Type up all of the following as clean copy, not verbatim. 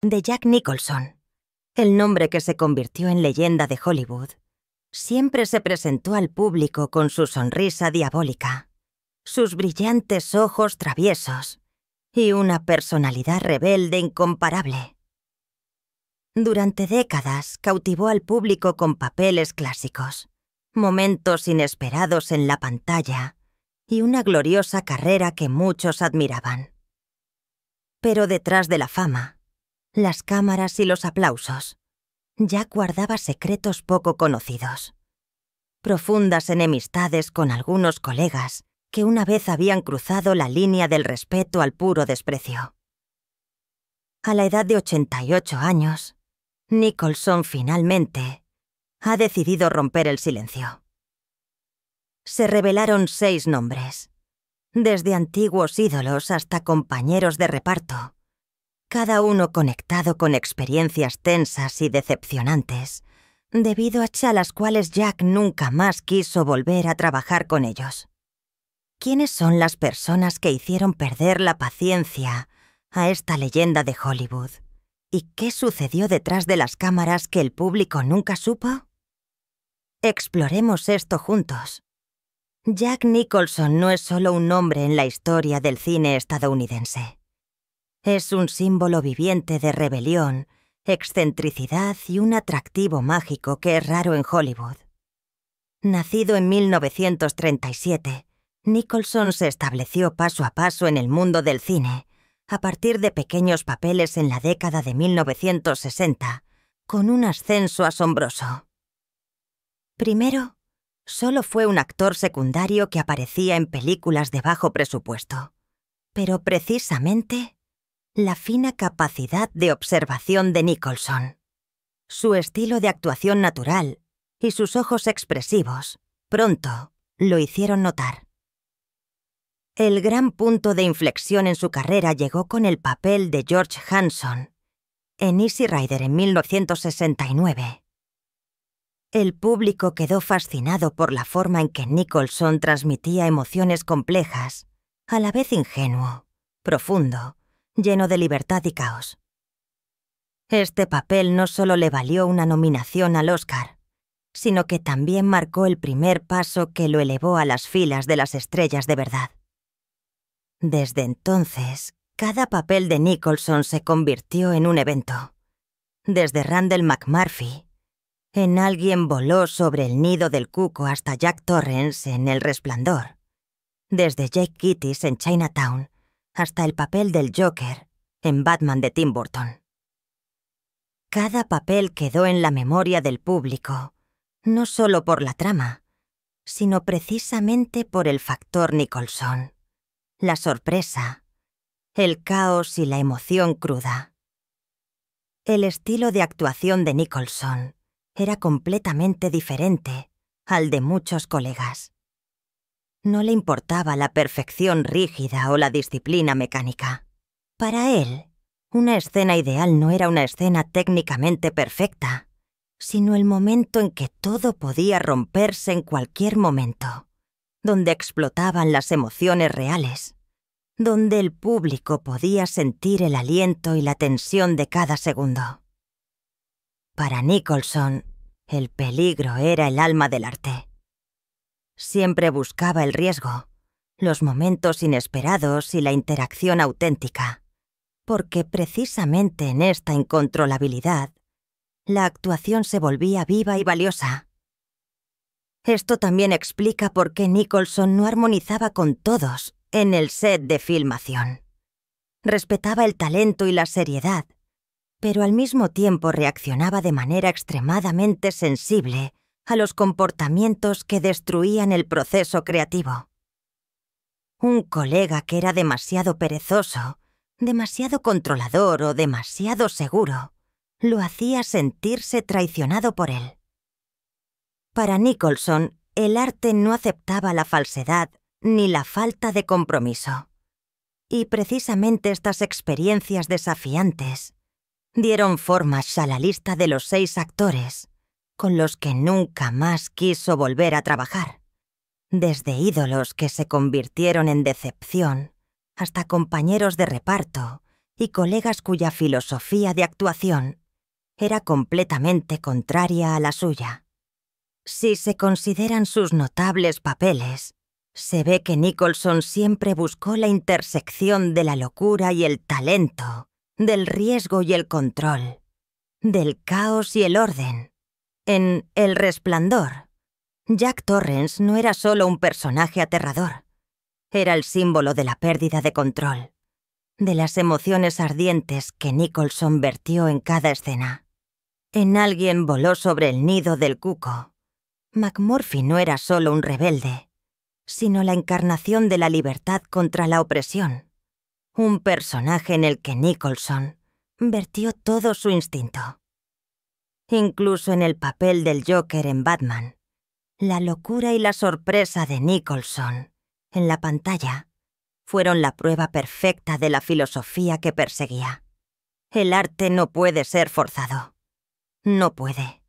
de Jack Nicholson, el nombre que se convirtió en leyenda de Hollywood, siempre se presentó al público con su sonrisa diabólica, sus brillantes ojos traviesos y una personalidad rebelde incomparable. Durante décadas cautivó al público con papeles clásicos, momentos inesperados en la pantalla y una gloriosa carrera que muchos admiraban. Pero detrás de la fama, las cámaras y los aplausos, Jack guardaba secretos poco conocidos. Profundas enemistades con algunos colegas que una vez habían cruzado la línea del respeto al puro desprecio. A la edad de 88 años, Nicholson finalmente ha decidido romper el silencio. Se revelaron 6 nombres, desde antiguos ídolos hasta compañeros de reparto, cada uno conectado con experiencias tensas y decepcionantes, debido a las cuales Jack nunca más quiso volver a trabajar con ellos. ¿Quiénes son las personas que hicieron perder la paciencia a esta leyenda de Hollywood? ¿Y qué sucedió detrás de las cámaras que el público nunca supo? Exploremos esto juntos. Jack Nicholson no es solo un nombre en la historia del cine estadounidense. Es un símbolo viviente de rebelión, excentricidad y un atractivo mágico que es raro en Hollywood. Nacido en 1937, Nicholson se estableció paso a paso en el mundo del cine, a partir de pequeños papeles en la década de 1960, con un ascenso asombroso. Primero, solo fue un actor secundario que aparecía en películas de bajo presupuesto, pero precisamente la fina capacidad de observación de Nicholson, su estilo de actuación natural y sus ojos expresivos, pronto lo hicieron notar. El gran punto de inflexión en su carrera llegó con el papel de George Hanson en Easy Rider en 1969. El público quedó fascinado por la forma en que Nicholson transmitía emociones complejas, a la vez ingenuo, profundo, lleno de libertad y caos. Este papel no solo le valió una nominación al Oscar, sino que también marcó el primer paso que lo elevó a las filas de las estrellas de verdad. Desde entonces, cada papel de Nicholson se convirtió en un evento. Desde Randall McMurphy, en Alguien voló sobre el nido del cuco, hasta Jack Torrance en El Resplandor. Desde Jake Gittes en Chinatown, hasta el papel del Joker en Batman de Tim Burton. Cada papel quedó en la memoria del público, no solo por la trama, sino precisamente por el factor Nicholson. La sorpresa, el caos y la emoción cruda. El estilo de actuación de Nicholson era completamente diferente al de muchos colegas. No le importaba la perfección rígida o la disciplina mecánica. Para él, una escena ideal no era una escena técnicamente perfecta, sino el momento en que todo podía romperse en cualquier momento, donde explotaban las emociones reales, donde el público podía sentir el aliento y la tensión de cada segundo. Para Nicholson, el peligro era el alma del arte. Siempre buscaba el riesgo, los momentos inesperados y la interacción auténtica, porque precisamente en esta incontrolabilidad, la actuación se volvía viva y valiosa. Esto también explica por qué Nicholson no armonizaba con todos en el set de filmación. Respetaba el talento y la seriedad, pero al mismo tiempo reaccionaba de manera extremadamente sensible a los comportamientos que destruían el proceso creativo. Un colega que era demasiado perezoso, demasiado controlador o demasiado seguro, lo hacía sentirse traicionado por él. Para Nicholson, el arte no aceptaba la falsedad ni la falta de compromiso. Y precisamente estas experiencias desafiantes dieron forma a la lista de los 6 actores con los que nunca más quiso volver a trabajar, desde ídolos que se convirtieron en decepción hasta compañeros de reparto y colegas cuya filosofía de actuación era completamente contraria a la suya. Si se consideran sus notables papeles, se ve que Nicholson siempre buscó la intersección de la locura y el talento, del riesgo y el control, del caos y el orden. En El Resplandor, Jack Torrance no era solo un personaje aterrador, era el símbolo de la pérdida de control, de las emociones ardientes que Nicholson vertió en cada escena. En Alguien voló sobre el nido del cuco, McMurphy no era solo un rebelde, sino la encarnación de la libertad contra la opresión, un personaje en el que Nicholson vertió todo su instinto. Incluso en el papel del Joker en Batman, la locura y la sorpresa de Nicholson en la pantalla fueron la prueba perfecta de la filosofía que perseguía. El arte no puede ser forzado. No puede.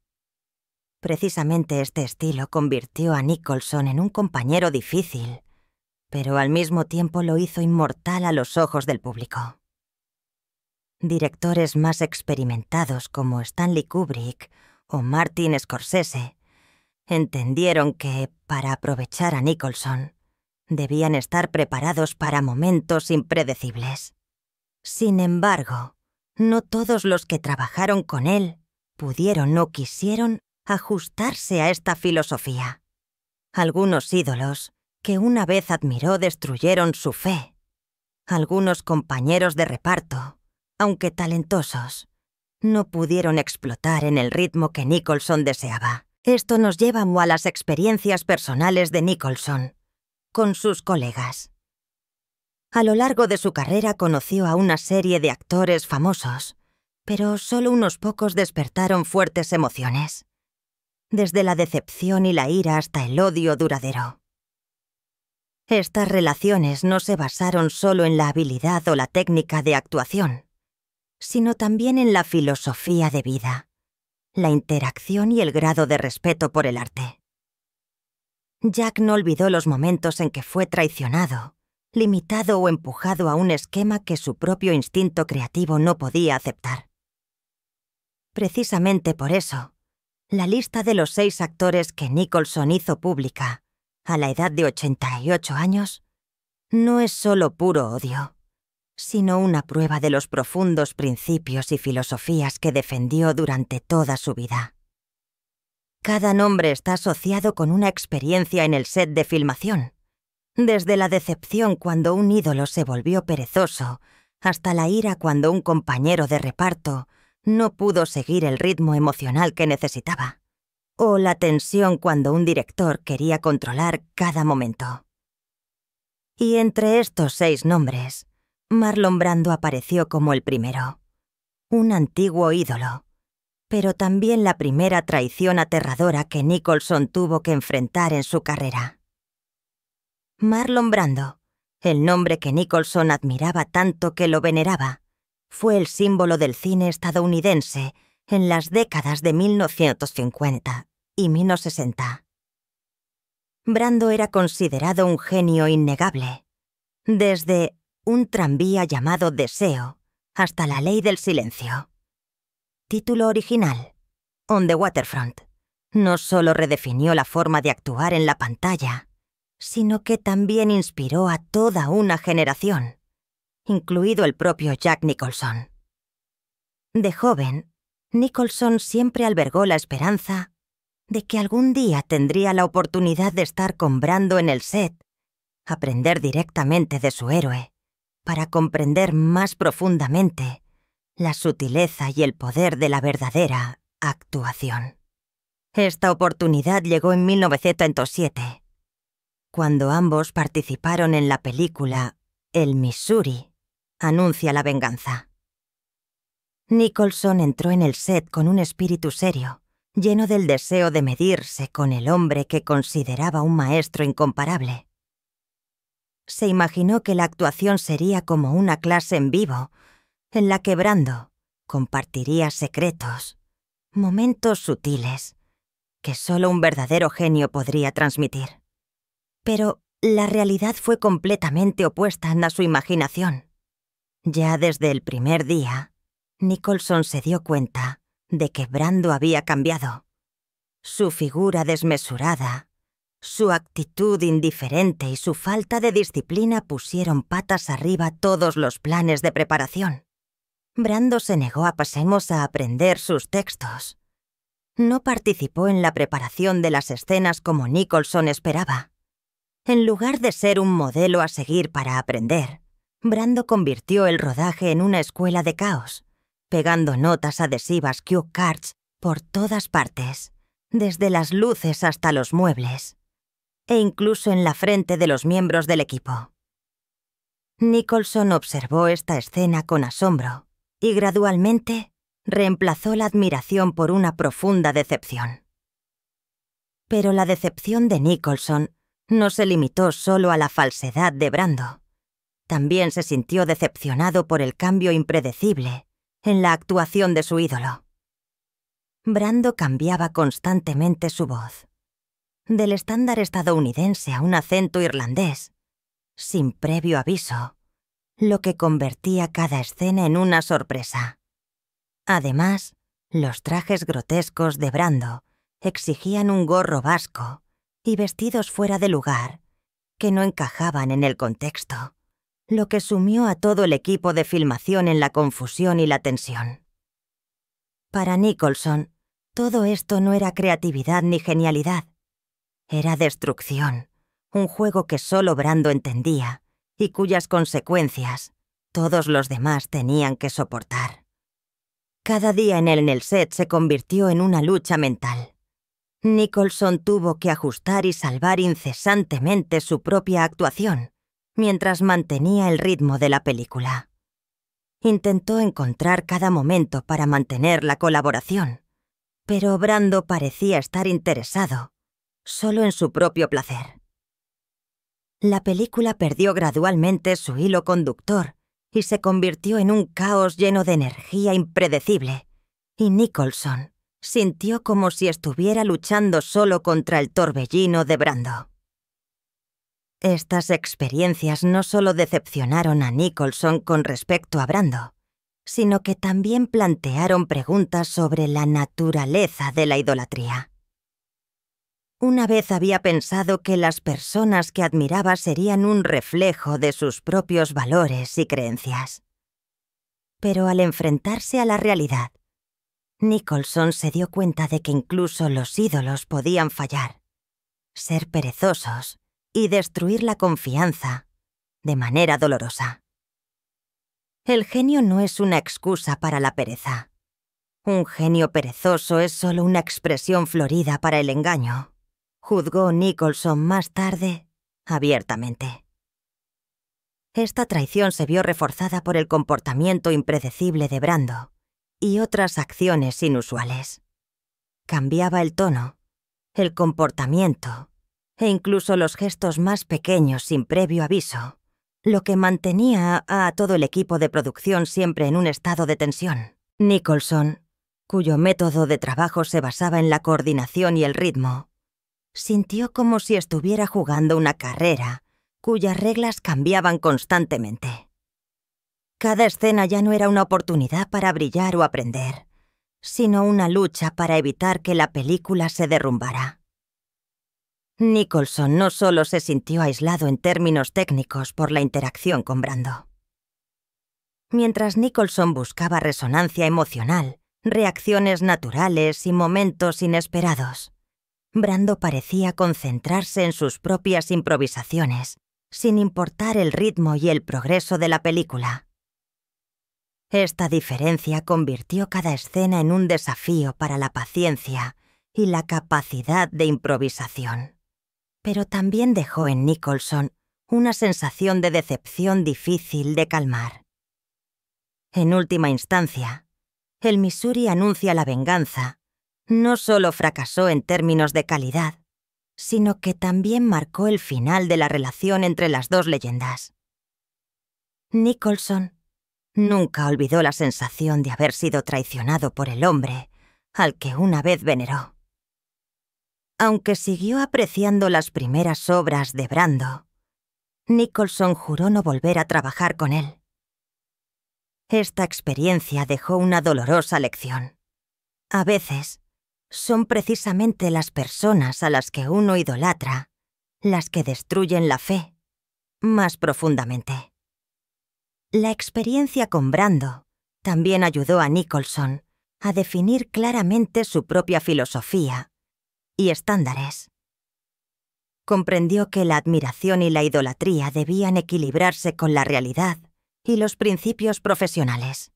Precisamente este estilo convirtió a Nicholson en un compañero difícil, pero al mismo tiempo lo hizo inmortal a los ojos del público. Directores más experimentados como Stanley Kubrick o Martin Scorsese entendieron que, para aprovechar a Nicholson, debían estar preparados para momentos impredecibles. Sin embargo, no todos los que trabajaron con él pudieron o quisieron ajustarse a esta filosofía. Algunos ídolos, que una vez admiró, destruyeron su fe. Algunos compañeros de reparto, aunque talentosos, no pudieron explotar en el ritmo que Nicholson deseaba. Esto nos lleva a las experiencias personales de Nicholson con sus colegas. A lo largo de su carrera conoció a una serie de actores famosos, pero solo unos pocos despertaron fuertes emociones, desde la decepción y la ira hasta el odio duradero. Estas relaciones no se basaron solo en la habilidad o la técnica de actuación, sino también en la filosofía de vida, la interacción y el grado de respeto por el arte. Jack no olvidó los momentos en que fue traicionado, limitado o empujado a un esquema que su propio instinto creativo no podía aceptar. Precisamente por eso, la lista de los 6 actores que Nicholson hizo pública, a la edad de 88 años, no es solo puro odio, sino una prueba de los profundos principios y filosofías que defendió durante toda su vida. Cada nombre está asociado con una experiencia en el set de filmación, desde la decepción cuando un ídolo se volvió perezoso, hasta la ira cuando un compañero de reparto no pudo seguir el ritmo emocional que necesitaba, o la tensión cuando un director quería controlar cada momento. Y entre estos 6 nombres, Marlon Brando apareció como el primero, un antiguo ídolo, pero también la primera traición aterradora que Nicholson tuvo que enfrentar en su carrera. Marlon Brando, el nombre que Nicholson admiraba tanto que lo veneraba, fue el símbolo del cine estadounidense en las décadas de 1950 y 1960. Brando era considerado un genio innegable, desde Un tranvía llamado Deseo hasta La ley del silencio. Título original: On the Waterfront. No solo redefinió la forma de actuar en la pantalla, sino que también inspiró a toda una generación, incluido el propio Jack Nicholson. De joven, Nicholson siempre albergó la esperanza de que algún día tendría la oportunidad de estar con Brando en el set, aprender directamente de su héroe, para comprender más profundamente la sutileza y el poder de la verdadera actuación. Esta oportunidad llegó en 1907, cuando ambos participaron en la película El Missouri anuncia la venganza. Nicholson entró en el set con un espíritu serio, lleno del deseo de medirse con el hombre que consideraba un maestro incomparable. Se imaginó que la actuación sería como una clase en vivo, en la que Brando compartiría secretos, momentos sutiles, que solo un verdadero genio podría transmitir. Pero la realidad fue completamente opuesta a su imaginación. Ya desde el primer día, Nicholson se dio cuenta de que Brando había cambiado. Su figura desmesurada, su actitud indiferente y su falta de disciplina pusieron patas arriba todos los planes de preparación. Brando se negó a pasemos a aprender sus textos. No participó en la preparación de las escenas como Nicholson esperaba. En lugar de ser un modelo a seguir para aprender, Brando convirtió el rodaje en una escuela de caos, pegando notas adhesivas cue cards por todas partes, desde las luces hasta los muebles, e incluso en la frente de los miembros del equipo. Nicholson observó esta escena con asombro y gradualmente reemplazó la admiración por una profunda decepción. Pero la decepción de Nicholson no se limitó solo a la falsedad de Brando. También se sintió decepcionado por el cambio impredecible en la actuación de su ídolo. Brando cambiaba constantemente su voz, del estándar estadounidense a un acento irlandés, sin previo aviso, lo que convertía cada escena en una sorpresa. Además, los trajes grotescos de Brando exigían un gorro vasco y vestidos fuera de lugar, que no encajaban en el contexto, lo que sumió a todo el equipo de filmación en la confusión y la tensión. Para Nicholson, todo esto no era creatividad ni genialidad. Era destrucción, un juego que solo Brando entendía y cuyas consecuencias todos los demás tenían que soportar. Cada día en el set se convirtió en una lucha mental. Nicholson tuvo que ajustar y salvar incesantemente su propia actuación, mientras mantenía el ritmo de la película. Intentó encontrar cada momento para mantener la colaboración, pero Brando parecía estar interesado solo en su propio placer. La película perdió gradualmente su hilo conductor y se convirtió en un caos lleno de energía impredecible, y Nicholson sintió como si estuviera luchando solo contra el torbellino de Brando. Estas experiencias no solo decepcionaron a Nicholson con respecto a Brando, sino que también plantearon preguntas sobre la naturaleza de la idolatría. Una vez había pensado que las personas que admiraba serían un reflejo de sus propios valores y creencias. Pero al enfrentarse a la realidad, Nicholson se dio cuenta de que incluso los ídolos podían fallar, ser perezosos y destruir la confianza de manera dolorosa. El genio no es una excusa para la pereza. Un genio perezoso es solo una expresión florida para el engaño, juzgó Nicholson más tarde, abiertamente. Esta traición se vio reforzada por el comportamiento impredecible de Brando y otras acciones inusuales. Cambiaba el tono, el comportamiento e incluso los gestos más pequeños sin previo aviso, lo que mantenía a todo el equipo de producción siempre en un estado de tensión. Nicholson, cuyo método de trabajo se basaba en la coordinación y el ritmo, sintió como si estuviera jugando una carrera cuyas reglas cambiaban constantemente. Cada escena ya no era una oportunidad para brillar o aprender, sino una lucha para evitar que la película se derrumbara. Nicholson no solo se sintió aislado en términos técnicos por la interacción con Brando. Mientras Nicholson buscaba resonancia emocional, reacciones naturales y momentos inesperados, Brando parecía concentrarse en sus propias improvisaciones, sin importar el ritmo y el progreso de la película. Esta diferencia convirtió cada escena en un desafío para la paciencia y la capacidad de improvisación. Pero también dejó en Nicholson una sensación de decepción difícil de calmar. En última instancia, el Missouri anuncia la venganza no solo fracasó en términos de calidad, sino que también marcó el final de la relación entre las dos leyendas. Nicholson nunca olvidó la sensación de haber sido traicionado por el hombre al que una vez veneró. Aunque siguió apreciando las primeras obras de Brando, Nicholson juró no volver a trabajar con él. esta experiencia dejó una dolorosa lección. A veces, son precisamente las personas a las que uno idolatra las que destruyen la fe más profundamente. La experiencia con Brando también ayudó a Nicholson a definir claramente su propia filosofía y estándares. Comprendió que la admiración y la idolatría debían equilibrarse con la realidad y los principios profesionales.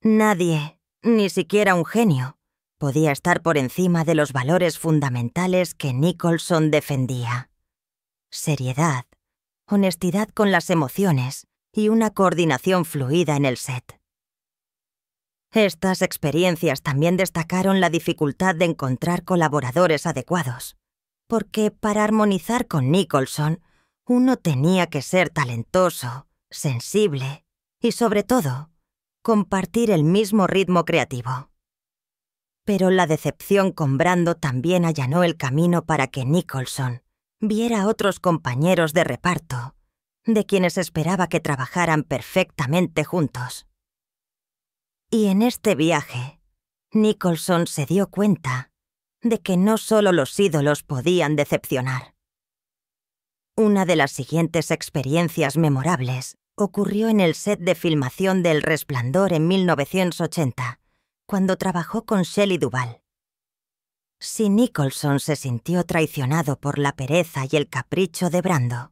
Nadie, ni siquiera un genio, podía estar por encima de los valores fundamentales que Nicholson defendía: seriedad, honestidad con las emociones y una coordinación fluida en el set. Estas experiencias también destacaron la dificultad de encontrar colaboradores adecuados, porque para armonizar con Nicholson, uno tenía que ser talentoso, sensible y, sobre todo, compartir el mismo ritmo creativo. Pero la decepción con Brando también allanó el camino para que Nicholson viera a otros compañeros de reparto, de quienes esperaba que trabajaran perfectamente juntos. Y en este viaje, Nicholson se dio cuenta de que no solo los ídolos podían decepcionar. Una de las siguientes experiencias memorables ocurrió en el set de filmación de El Resplandor en 1980, cuando trabajó con Shelley Duvall. Si Nicholson se sintió traicionado por la pereza y el capricho de Brando,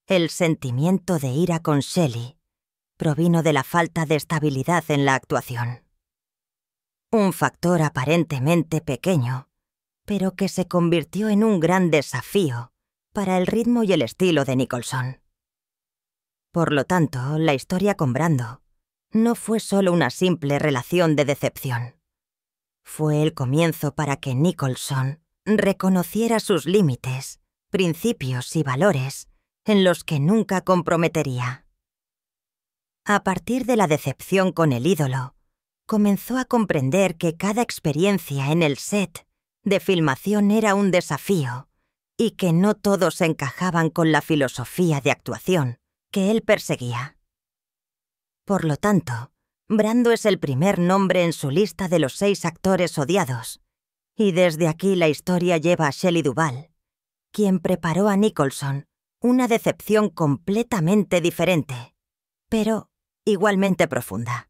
el sentimiento de ira con Shelley provino de la falta de estabilidad en la actuación. Un factor aparentemente pequeño, pero que se convirtió en un gran desafío para el ritmo y el estilo de Nicholson. Por lo tanto, la historia con Brando no fue solo una simple relación de decepción. Fue el comienzo para que Nicholson reconociera sus límites, principios y valores en los que nunca comprometería. A partir de la decepción con el ídolo, comenzó a comprender que cada experiencia en el set de filmación era un desafío y que no todos encajaban con la filosofía de actuación que él perseguía. Por lo tanto, Brando es el primer nombre en su lista de los 6 actores odiados, y desde aquí la historia lleva a Shelley Duvall, quien preparó a Nicholson una decepción completamente diferente, pero igualmente profunda.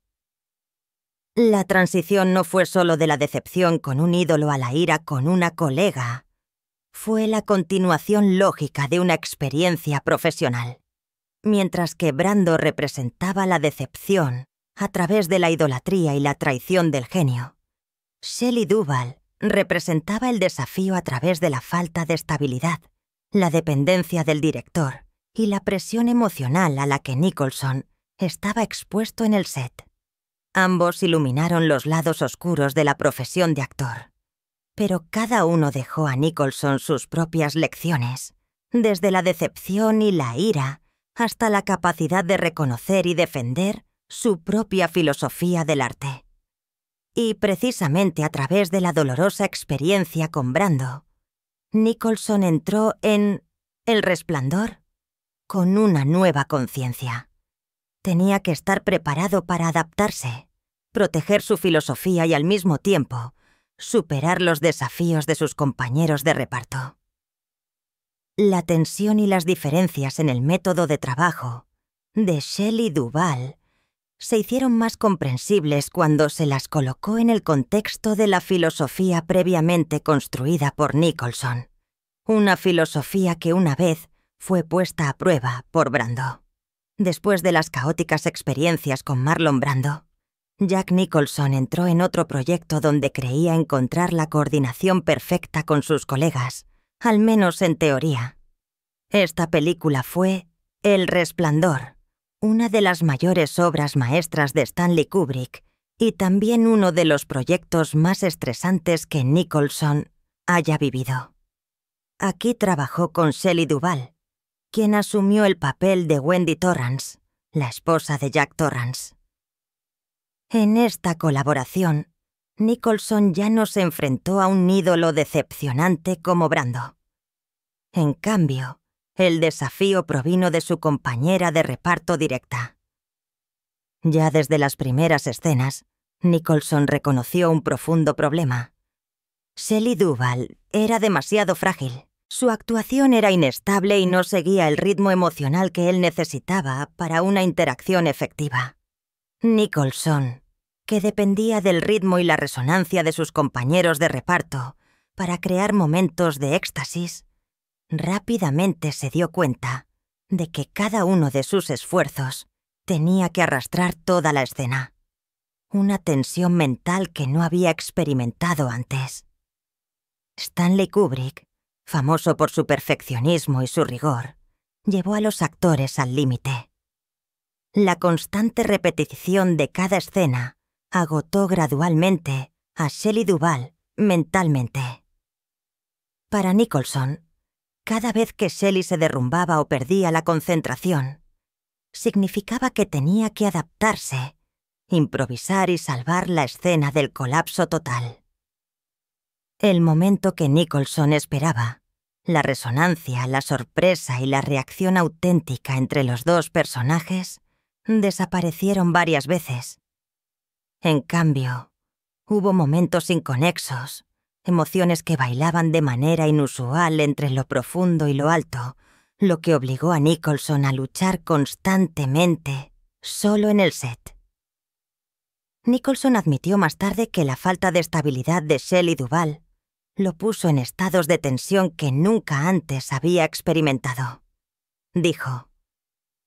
La transición no fue solo de la decepción con un ídolo a la ira con una colega, fue la continuación lógica de una experiencia profesional. Mientras que Brando representaba la decepción a través de la idolatría y la traición del genio, Shelley Duvall representaba el desafío a través de la falta de estabilidad, la dependencia del director y la presión emocional a la que Nicholson estaba expuesto en el set. Ambos iluminaron los lados oscuros de la profesión de actor, pero cada uno dejó a Nicholson sus propias lecciones, desde la decepción y la ira hasta la capacidad de reconocer y defender su propia filosofía del arte. Y precisamente a través de la dolorosa experiencia con Brando, Nicholson entró en El Resplandor con una nueva conciencia. Tenía que estar preparado para adaptarse, proteger su filosofía y al mismo tiempo superar los desafíos de sus compañeros de reparto. La tensión y las diferencias en el método de trabajo de Shelley Duvall se hicieron más comprensibles cuando se las colocó en el contexto de la filosofía previamente construida por Nicholson, una filosofía que una vez fue puesta a prueba por Brando. Después de las caóticas experiencias con Marlon Brando, Jack Nicholson entró en otro proyecto donde creía encontrar la coordinación perfecta con sus colegas, al menos en teoría. Esta película fue El Resplandor, una de las mayores obras maestras de Stanley Kubrick y también uno de los proyectos más estresantes que Nicholson haya vivido. Aquí trabajó con Shelley Duvall, quien asumió el papel de Wendy Torrance, la esposa de Jack Torrance. En esta colaboración, Nicholson ya no se enfrentó a un ídolo decepcionante como Brando. En cambio, el desafío provino de su compañera de reparto directa. Ya desde las primeras escenas, Nicholson reconoció un profundo problema. Shelley Duvall era demasiado frágil. Su actuación era inestable y no seguía el ritmo emocional que él necesitaba para una interacción efectiva. Nicholson, que dependía del ritmo y la resonancia de sus compañeros de reparto para crear momentos de éxtasis, rápidamente se dio cuenta de que cada uno de sus esfuerzos tenía que arrastrar toda la escena. Una tensión mental que no había experimentado antes. Stanley Kubrick, famoso por su perfeccionismo y su rigor, llevó a los actores al límite. La constante repetición de cada escena agotó gradualmente a Shelley Duvall mentalmente. Para Nicholson, cada vez que Shelley se derrumbaba o perdía la concentración, significaba que tenía que adaptarse, improvisar y salvar la escena del colapso total. El momento que Nicholson esperaba, la resonancia, la sorpresa y la reacción auténtica entre los dos personajes, desaparecieron varias veces. En cambio, hubo momentos inconexos, emociones que bailaban de manera inusual entre lo profundo y lo alto, lo que obligó a Nicholson a luchar constantemente, solo en el set. Nicholson admitió más tarde que la falta de estabilidad de Shelley Duvall lo puso en estados de tensión que nunca antes había experimentado. Dijo: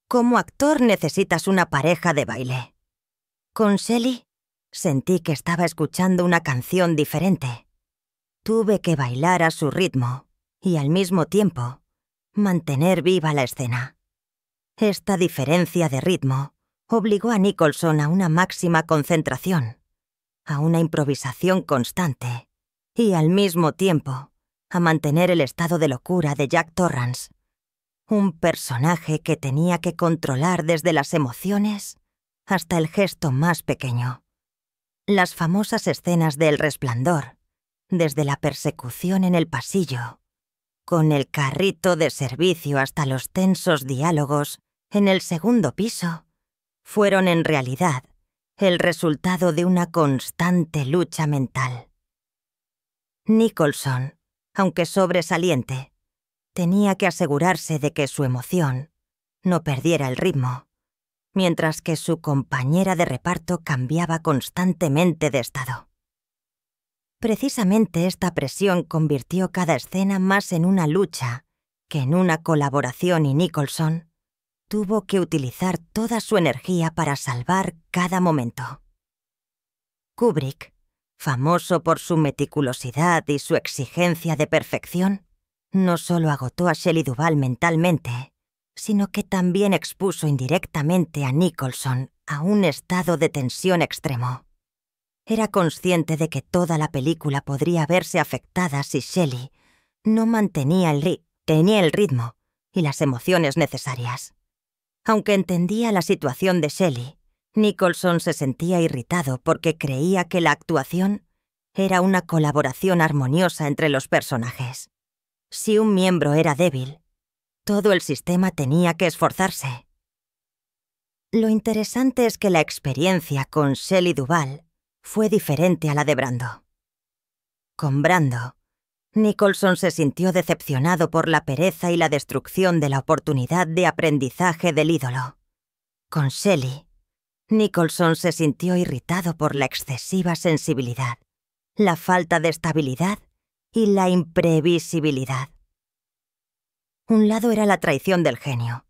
«Como actor necesitas una pareja de baile. Con Shelley sentí que estaba escuchando una canción diferente. Tuve que bailar a su ritmo y al mismo tiempo mantener viva la escena». Esta diferencia de ritmo obligó a Nicholson a una máxima concentración, a una improvisación constante y al mismo tiempo a mantener el estado de locura de Jack Torrance, un personaje que tenía que controlar desde las emociones hasta el gesto más pequeño. Las famosas escenas de El Resplandor, desde la persecución en el pasillo, con el carrito de servicio hasta los tensos diálogos en el segundo piso, fueron en realidad el resultado de una constante lucha mental. Nicholson, aunque sobresaliente, tenía que asegurarse de que su emoción no perdiera el ritmo, mientras que su compañera de reparto cambiaba constantemente de estado. Precisamente esta presión convirtió cada escena más en una lucha que en una colaboración, y Nicholson tuvo que utilizar toda su energía para salvar cada momento. Kubrick, famoso por su meticulosidad y su exigencia de perfección, no solo agotó a Shelley Duvall mentalmente, sino que también expuso indirectamente a Nicholson a un estado de tensión extremo. Era consciente de que toda la película podría verse afectada si Shelley no mantenía el ritmo y las emociones necesarias. Aunque entendía la situación de Shelley, Nicholson se sentía irritado porque creía que la actuación era una colaboración armoniosa entre los personajes. Si un miembro era débil, todo el sistema tenía que esforzarse. Lo interesante es que la experiencia con Shelley Duvall fue diferente a la de Brando. Con Brando, Nicholson se sintió decepcionado por la pereza y la destrucción de la oportunidad de aprendizaje del ídolo. Con Shelley, Nicholson se sintió irritado por la excesiva sensibilidad, la falta de estabilidad y la imprevisibilidad. Un lado era la traición del genio,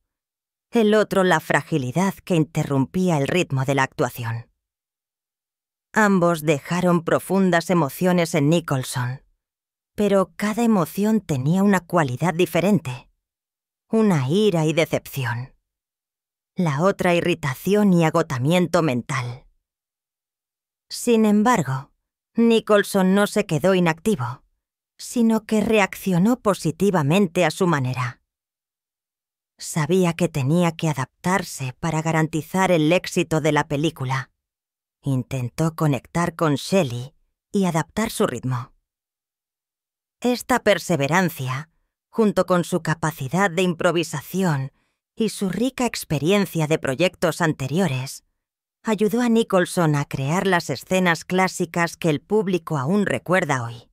el otro la fragilidad que interrumpía el ritmo de la actuación. Ambos dejaron profundas emociones en Nicholson, pero cada emoción tenía una cualidad diferente, una ira y decepción. La otra irritación y agotamiento mental. Sin embargo, Nicholson no se quedó inactivo, sino que reaccionó positivamente a su manera. Sabía que tenía que adaptarse para garantizar el éxito de la película. Intentó conectar con Shelley y adaptar su ritmo. Esta perseverancia, junto con su capacidad de improvisación y su rica experiencia de proyectos anteriores, ayudó a Nicholson a crear las escenas clásicas que el público aún recuerda hoy.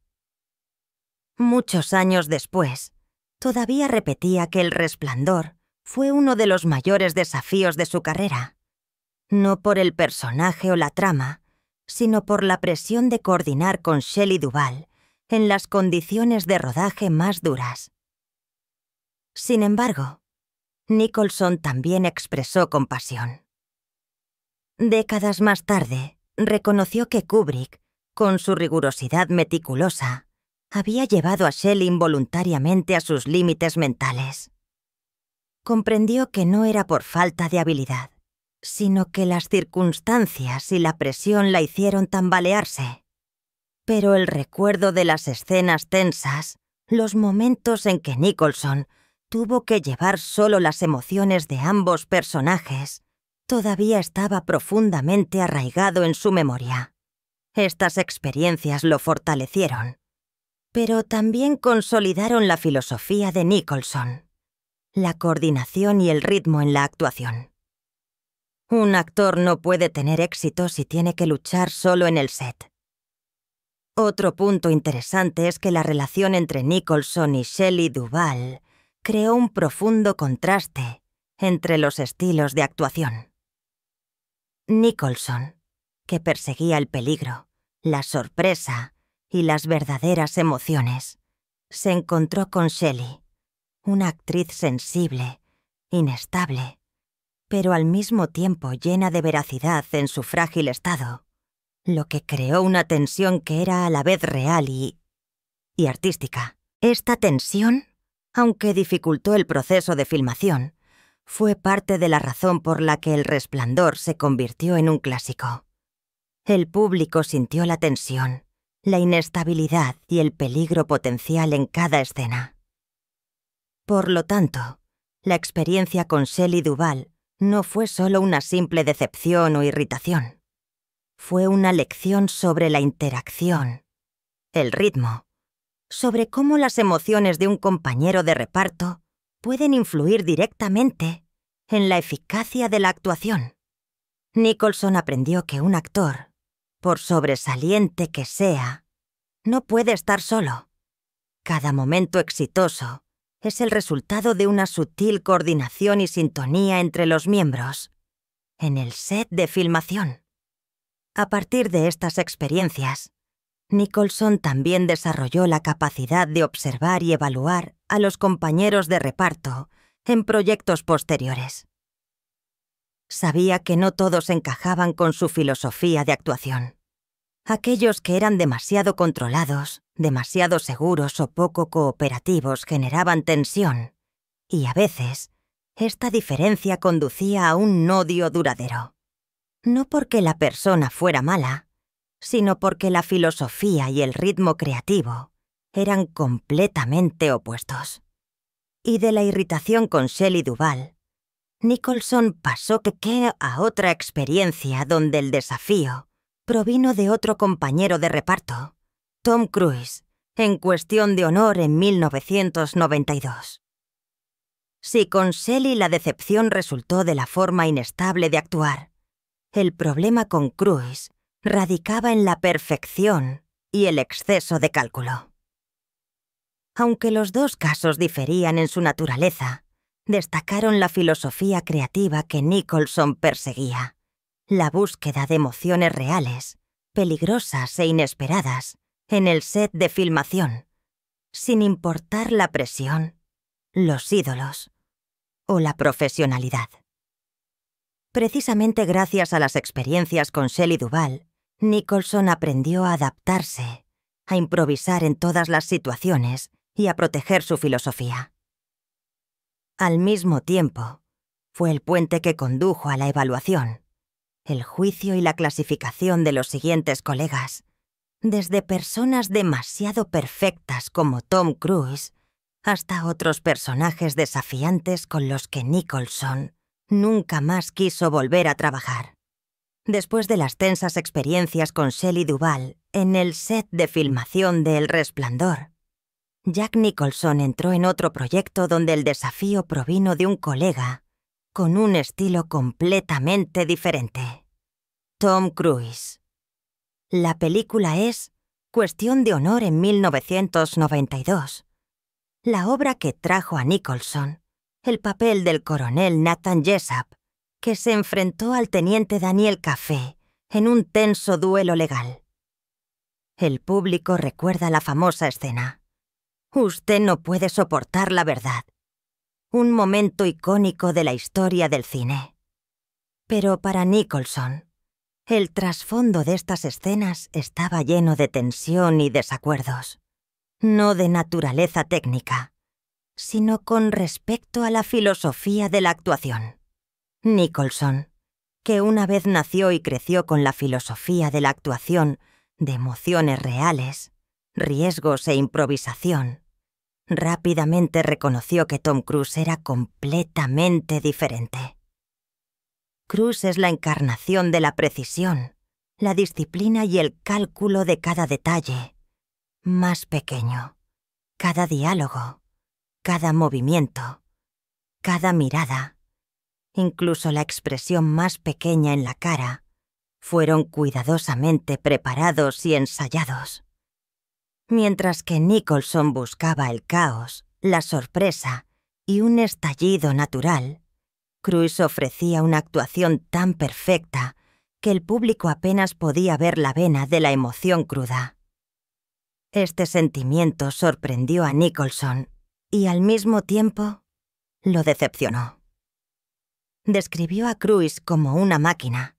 Muchos años después, todavía repetía que El Resplandor fue uno de los mayores desafíos de su carrera, no por el personaje o la trama, sino por la presión de coordinar con Shelley Duvall en las condiciones de rodaje más duras. Sin embargo, Nicholson también expresó compasión. Décadas más tarde, reconoció que Kubrick, con su rigurosidad meticulosa, había llevado a Shelley involuntariamente a sus límites mentales. Comprendió que no era por falta de habilidad, sino que las circunstancias y la presión la hicieron tambalearse. Pero el recuerdo de las escenas tensas, los momentos en que Nicholson tuvo que llevar solo las emociones de ambos personajes, todavía estaba profundamente arraigado en su memoria. Estas experiencias lo fortalecieron, pero también consolidaron la filosofía de Nicholson, la coordinación y el ritmo en la actuación. Un actor no puede tener éxito si tiene que luchar solo en el set. Otro punto interesante es que la relación entre Nicholson y Shelley Duvall creó un profundo contraste entre los estilos de actuación. Nicholson, que perseguía el peligro, la sorpresa y las verdaderas emociones, se encontró con Shelley, una actriz sensible, inestable, pero al mismo tiempo llena de veracidad en su frágil estado, lo que creó una tensión que era a la vez real y artística. Esta tensión, aunque dificultó el proceso de filmación, fue parte de la razón por la que El Resplandor se convirtió en un clásico. El público sintió la tensión, la inestabilidad y el peligro potencial en cada escena. Por lo tanto, la experiencia con Shelley Duvall no fue solo una simple decepción o irritación. Fue una lección sobre la interacción, el ritmo, sobre cómo las emociones de un compañero de reparto pueden influir directamente en la eficacia de la actuación. Nicholson aprendió que un actor, por sobresaliente que sea, no puede estar solo. Cada momento exitoso es el resultado de una sutil coordinación y sintonía entre los miembros en el set de filmación. A partir de estas experiencias, Nicholson también desarrolló la capacidad de observar y evaluar a los compañeros de reparto en proyectos posteriores. Sabía que no todos encajaban con su filosofía de actuación. Aquellos que eran demasiado controlados, demasiado seguros o poco cooperativos generaban tensión, y a veces, esta diferencia conducía a un odio duradero. No porque la persona fuera mala, sino porque la filosofía y el ritmo creativo eran completamente opuestos. Y de la irritación con Shelley Duvall, Nicholson pasó a otra experiencia donde el desafío provino de otro compañero de reparto, Tom Cruise, en Cuestión de Honor en 1992. Si con Shelley la decepción resultó de la forma inestable de actuar, el problema con Cruise radicaba en la perfección y el exceso de cálculo. Aunque los dos casos diferían en su naturaleza, destacaron la filosofía creativa que Nicholson perseguía, la búsqueda de emociones reales, peligrosas e inesperadas, en el set de filmación, sin importar la presión, los ídolos o la profesionalidad. Precisamente gracias a las experiencias con Shelley Duvall, Nicholson aprendió a adaptarse, a improvisar en todas las situaciones y a proteger su filosofía. Al mismo tiempo, fue el puente que condujo a la evaluación, el juicio y la clasificación de los siguientes colegas, desde personas demasiado perfectas como Tom Cruise hasta otros personajes desafiantes con los que Nicholson nunca más quiso volver a trabajar. Después de las tensas experiencias con Shelley Duvall en el set de filmación de El Resplandor, Jack Nicholson entró en otro proyecto donde el desafío provino de un colega con un estilo completamente diferente. Tom Cruise. La película es Cuestión de honor en 1992, la obra que trajo a Nicholson el papel del coronel Nathan Jessup, que se enfrentó al teniente Daniel Kaffee en un tenso duelo legal. El público recuerda la famosa escena. Usted no puede soportar la verdad. Un momento icónico de la historia del cine. Pero para Nicholson, el trasfondo de estas escenas estaba lleno de tensión y desacuerdos, no de naturaleza técnica, sino con respecto a la filosofía de la actuación. Nicholson, que una vez nació y creció con la filosofía de la actuación, de emociones reales, riesgos e improvisación, rápidamente reconoció que Tom Cruise era completamente diferente. Cruise es la encarnación de la precisión, la disciplina y el cálculo de cada detalle, más pequeño, cada diálogo, cada movimiento, cada mirada, incluso la expresión más pequeña en la cara, fueron cuidadosamente preparados y ensayados. Mientras que Nicholson buscaba el caos, la sorpresa y un estallido natural, Cruise ofrecía una actuación tan perfecta que el público apenas podía ver la vena de la emoción cruda. Este sentimiento sorprendió a Nicholson y al mismo tiempo lo decepcionó. Describió a Cruise como una máquina.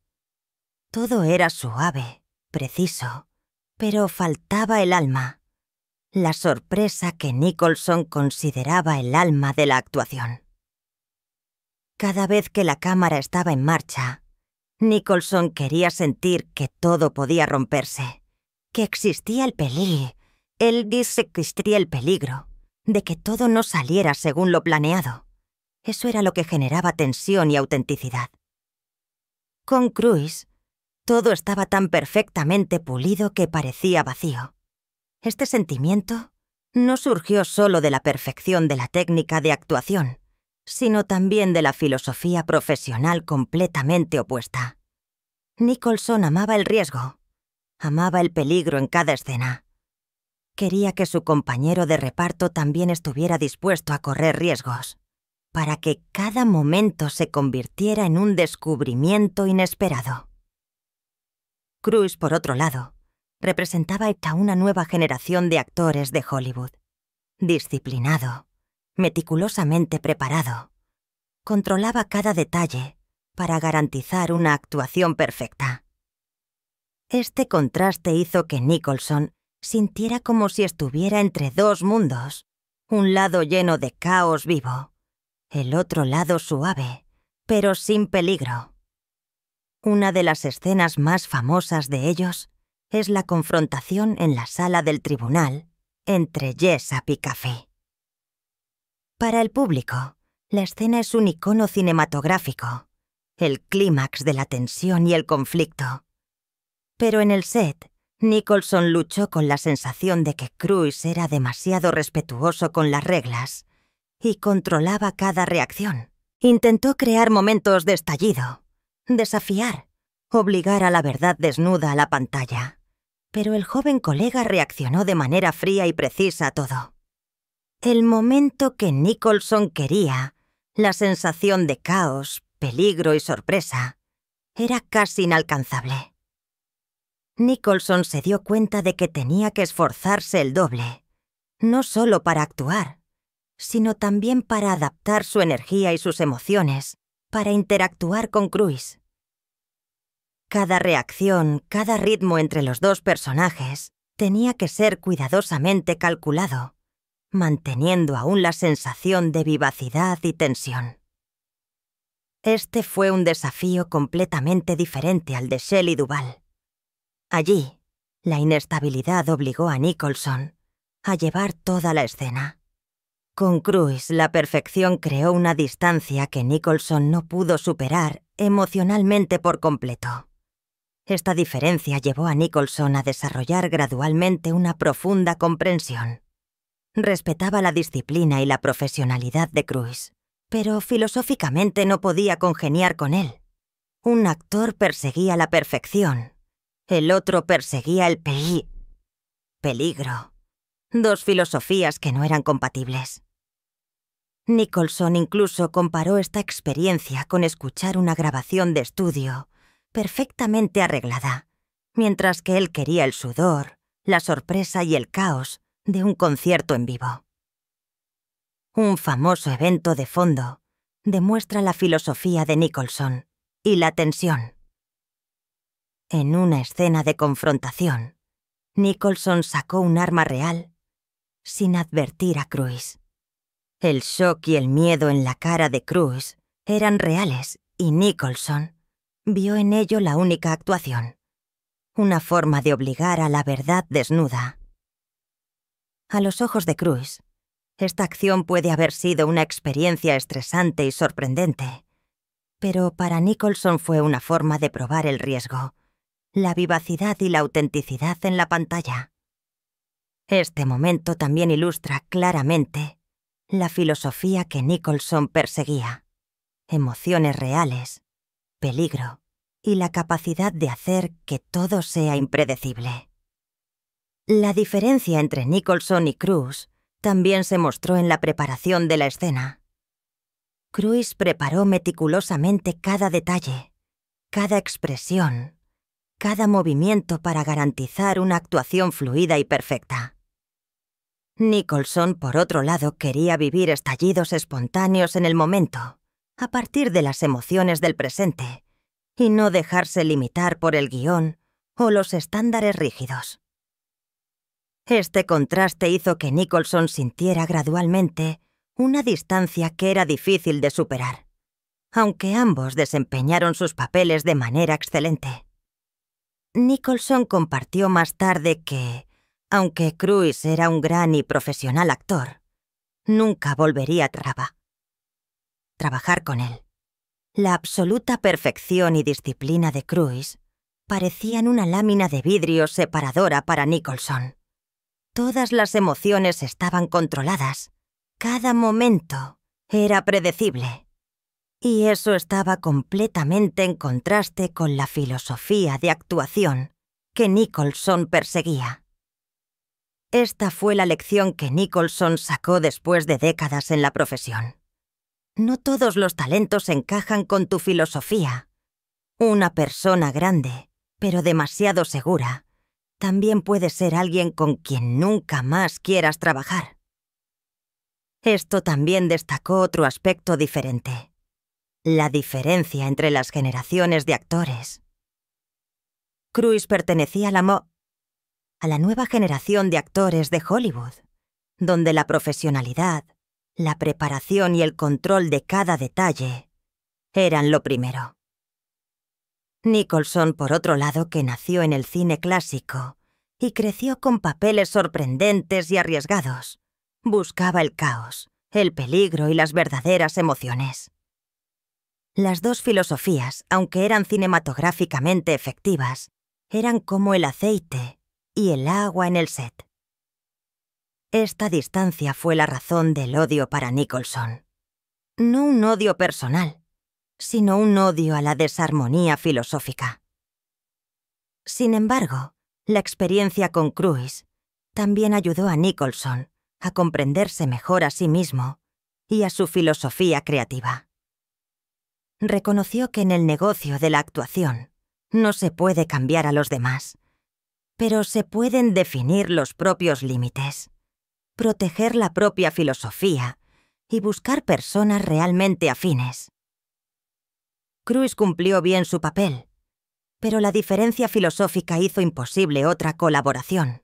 Todo era suave, preciso, pero faltaba el alma, la sorpresa que Nicholson consideraba el alma de la actuación. Cada vez que la cámara estaba en marcha, Nicholson quería sentir que todo podía romperse, que existía el peligro. Él dice que existía el peligro de que todo no saliera según lo planeado. Eso era lo que generaba tensión y autenticidad. Con Cruise, todo estaba tan perfectamente pulido que parecía vacío. Este sentimiento no surgió solo de la perfección de la técnica de actuación, sino también de la filosofía profesional completamente opuesta. Nicholson amaba el riesgo, amaba el peligro en cada escena. Quería que su compañero de reparto también estuviera dispuesto a correr riesgos, para que cada momento se convirtiera en un descubrimiento inesperado. Cruise, por otro lado, representaba a una nueva generación de actores de Hollywood. Disciplinado, meticulosamente preparado, controlaba cada detalle para garantizar una actuación perfecta. Este contraste hizo que Nicholson sintiera como si estuviera entre dos mundos, un lado lleno de caos vivo, el otro lado suave, pero sin peligro. Una de las escenas más famosas de ellos es la confrontación en la sala del tribunal entre Jessup y Kaffee. Para el público, la escena es un icono cinematográfico, el clímax de la tensión y el conflicto. Pero en el set, Nicholson luchó con la sensación de que Cruise era demasiado respetuoso con las reglas y controlaba cada reacción. Intentó crear momentos de estallido, desafiar, obligar a la verdad desnuda a la pantalla. Pero el joven colega reaccionó de manera fría y precisa a todo. El momento que Nicholson quería, la sensación de caos, peligro y sorpresa, era casi inalcanzable. Nicholson se dio cuenta de que tenía que esforzarse el doble, no solo para actuar, sino también para adaptar su energía y sus emociones, para interactuar con Cruise. Cada reacción, cada ritmo entre los dos personajes tenía que ser cuidadosamente calculado, manteniendo aún la sensación de vivacidad y tensión. Este fue un desafío completamente diferente al de Shelley Duvall. Allí, la inestabilidad obligó a Nicholson a llevar toda la escena. Con Cruise, la perfección creó una distancia que Nicholson no pudo superar emocionalmente por completo. Esta diferencia llevó a Nicholson a desarrollar gradualmente una profunda comprensión. Respetaba la disciplina y la profesionalidad de Cruise, pero filosóficamente no podía congeniar con él. Un actor perseguía la perfección, el otro perseguía el peligro. Dos filosofías que no eran compatibles. Nicholson incluso comparó esta experiencia con escuchar una grabación de estudio perfectamente arreglada, mientras que él quería el sudor, la sorpresa y el caos de un concierto en vivo. Un famoso evento de fondo demuestra la filosofía de Nicholson y la tensión. En una escena de confrontación, Nicholson sacó un arma real sin advertir a Cruise. El shock y el miedo en la cara de Cruise eran reales y Nicholson vio en ello la única actuación, una forma de obligar a la verdad desnuda. A los ojos de Cruise, esta acción puede haber sido una experiencia estresante y sorprendente, pero para Nicholson fue una forma de probar el riesgo, la vivacidad y la autenticidad en la pantalla. Este momento también ilustra claramente la filosofía que Nicholson perseguía: emociones reales, peligro y la capacidad de hacer que todo sea impredecible. La diferencia entre Nicholson y Cruise también se mostró en la preparación de la escena. Cruise preparó meticulosamente cada detalle, cada expresión, cada movimiento para garantizar una actuación fluida y perfecta. Nicholson, por otro lado, quería vivir estallidos espontáneos en el momento, a partir de las emociones del presente, y no dejarse limitar por el guión o los estándares rígidos. Este contraste hizo que Nicholson sintiera gradualmente una distancia que era difícil de superar, aunque ambos desempeñaron sus papeles de manera excelente. Nicholson compartió más tarde que, aunque Cruise era un gran y profesional actor, nunca volvería a trabajar con él. La absoluta perfección y disciplina de Cruise parecían una lámina de vidrio separadora para Nicholson. Todas las emociones estaban controladas, cada momento era predecible. Y eso estaba completamente en contraste con la filosofía de actuación que Nicholson perseguía. Esta fue la lección que Nicholson sacó después de décadas en la profesión. No todos los talentos encajan con tu filosofía. Una persona grande, pero demasiado segura, también puede ser alguien con quien nunca más quieras trabajar. Esto también destacó otro aspecto diferente: la diferencia entre las generaciones de actores. Cruise pertenecía a la nueva generación de actores de Hollywood, donde la profesionalidad, la preparación y el control de cada detalle eran lo primero. Nicholson, por otro lado, que nació en el cine clásico y creció con papeles sorprendentes y arriesgados, buscaba el caos, el peligro y las verdaderas emociones. Las dos filosofías, aunque eran cinematográficamente efectivas, eran como el aceite y el agua en el set. Esta distancia fue la razón del odio para Nicholson. No un odio personal, sino un odio a la desarmonía filosófica. Sin embargo, la experiencia con Cruise también ayudó a Nicholson a comprenderse mejor a sí mismo y a su filosofía creativa. Reconoció que en el negocio de la actuación no se puede cambiar a los demás, pero se pueden definir los propios límites, proteger la propia filosofía y buscar personas realmente afines. Cruise cumplió bien su papel, pero la diferencia filosófica hizo imposible otra colaboración.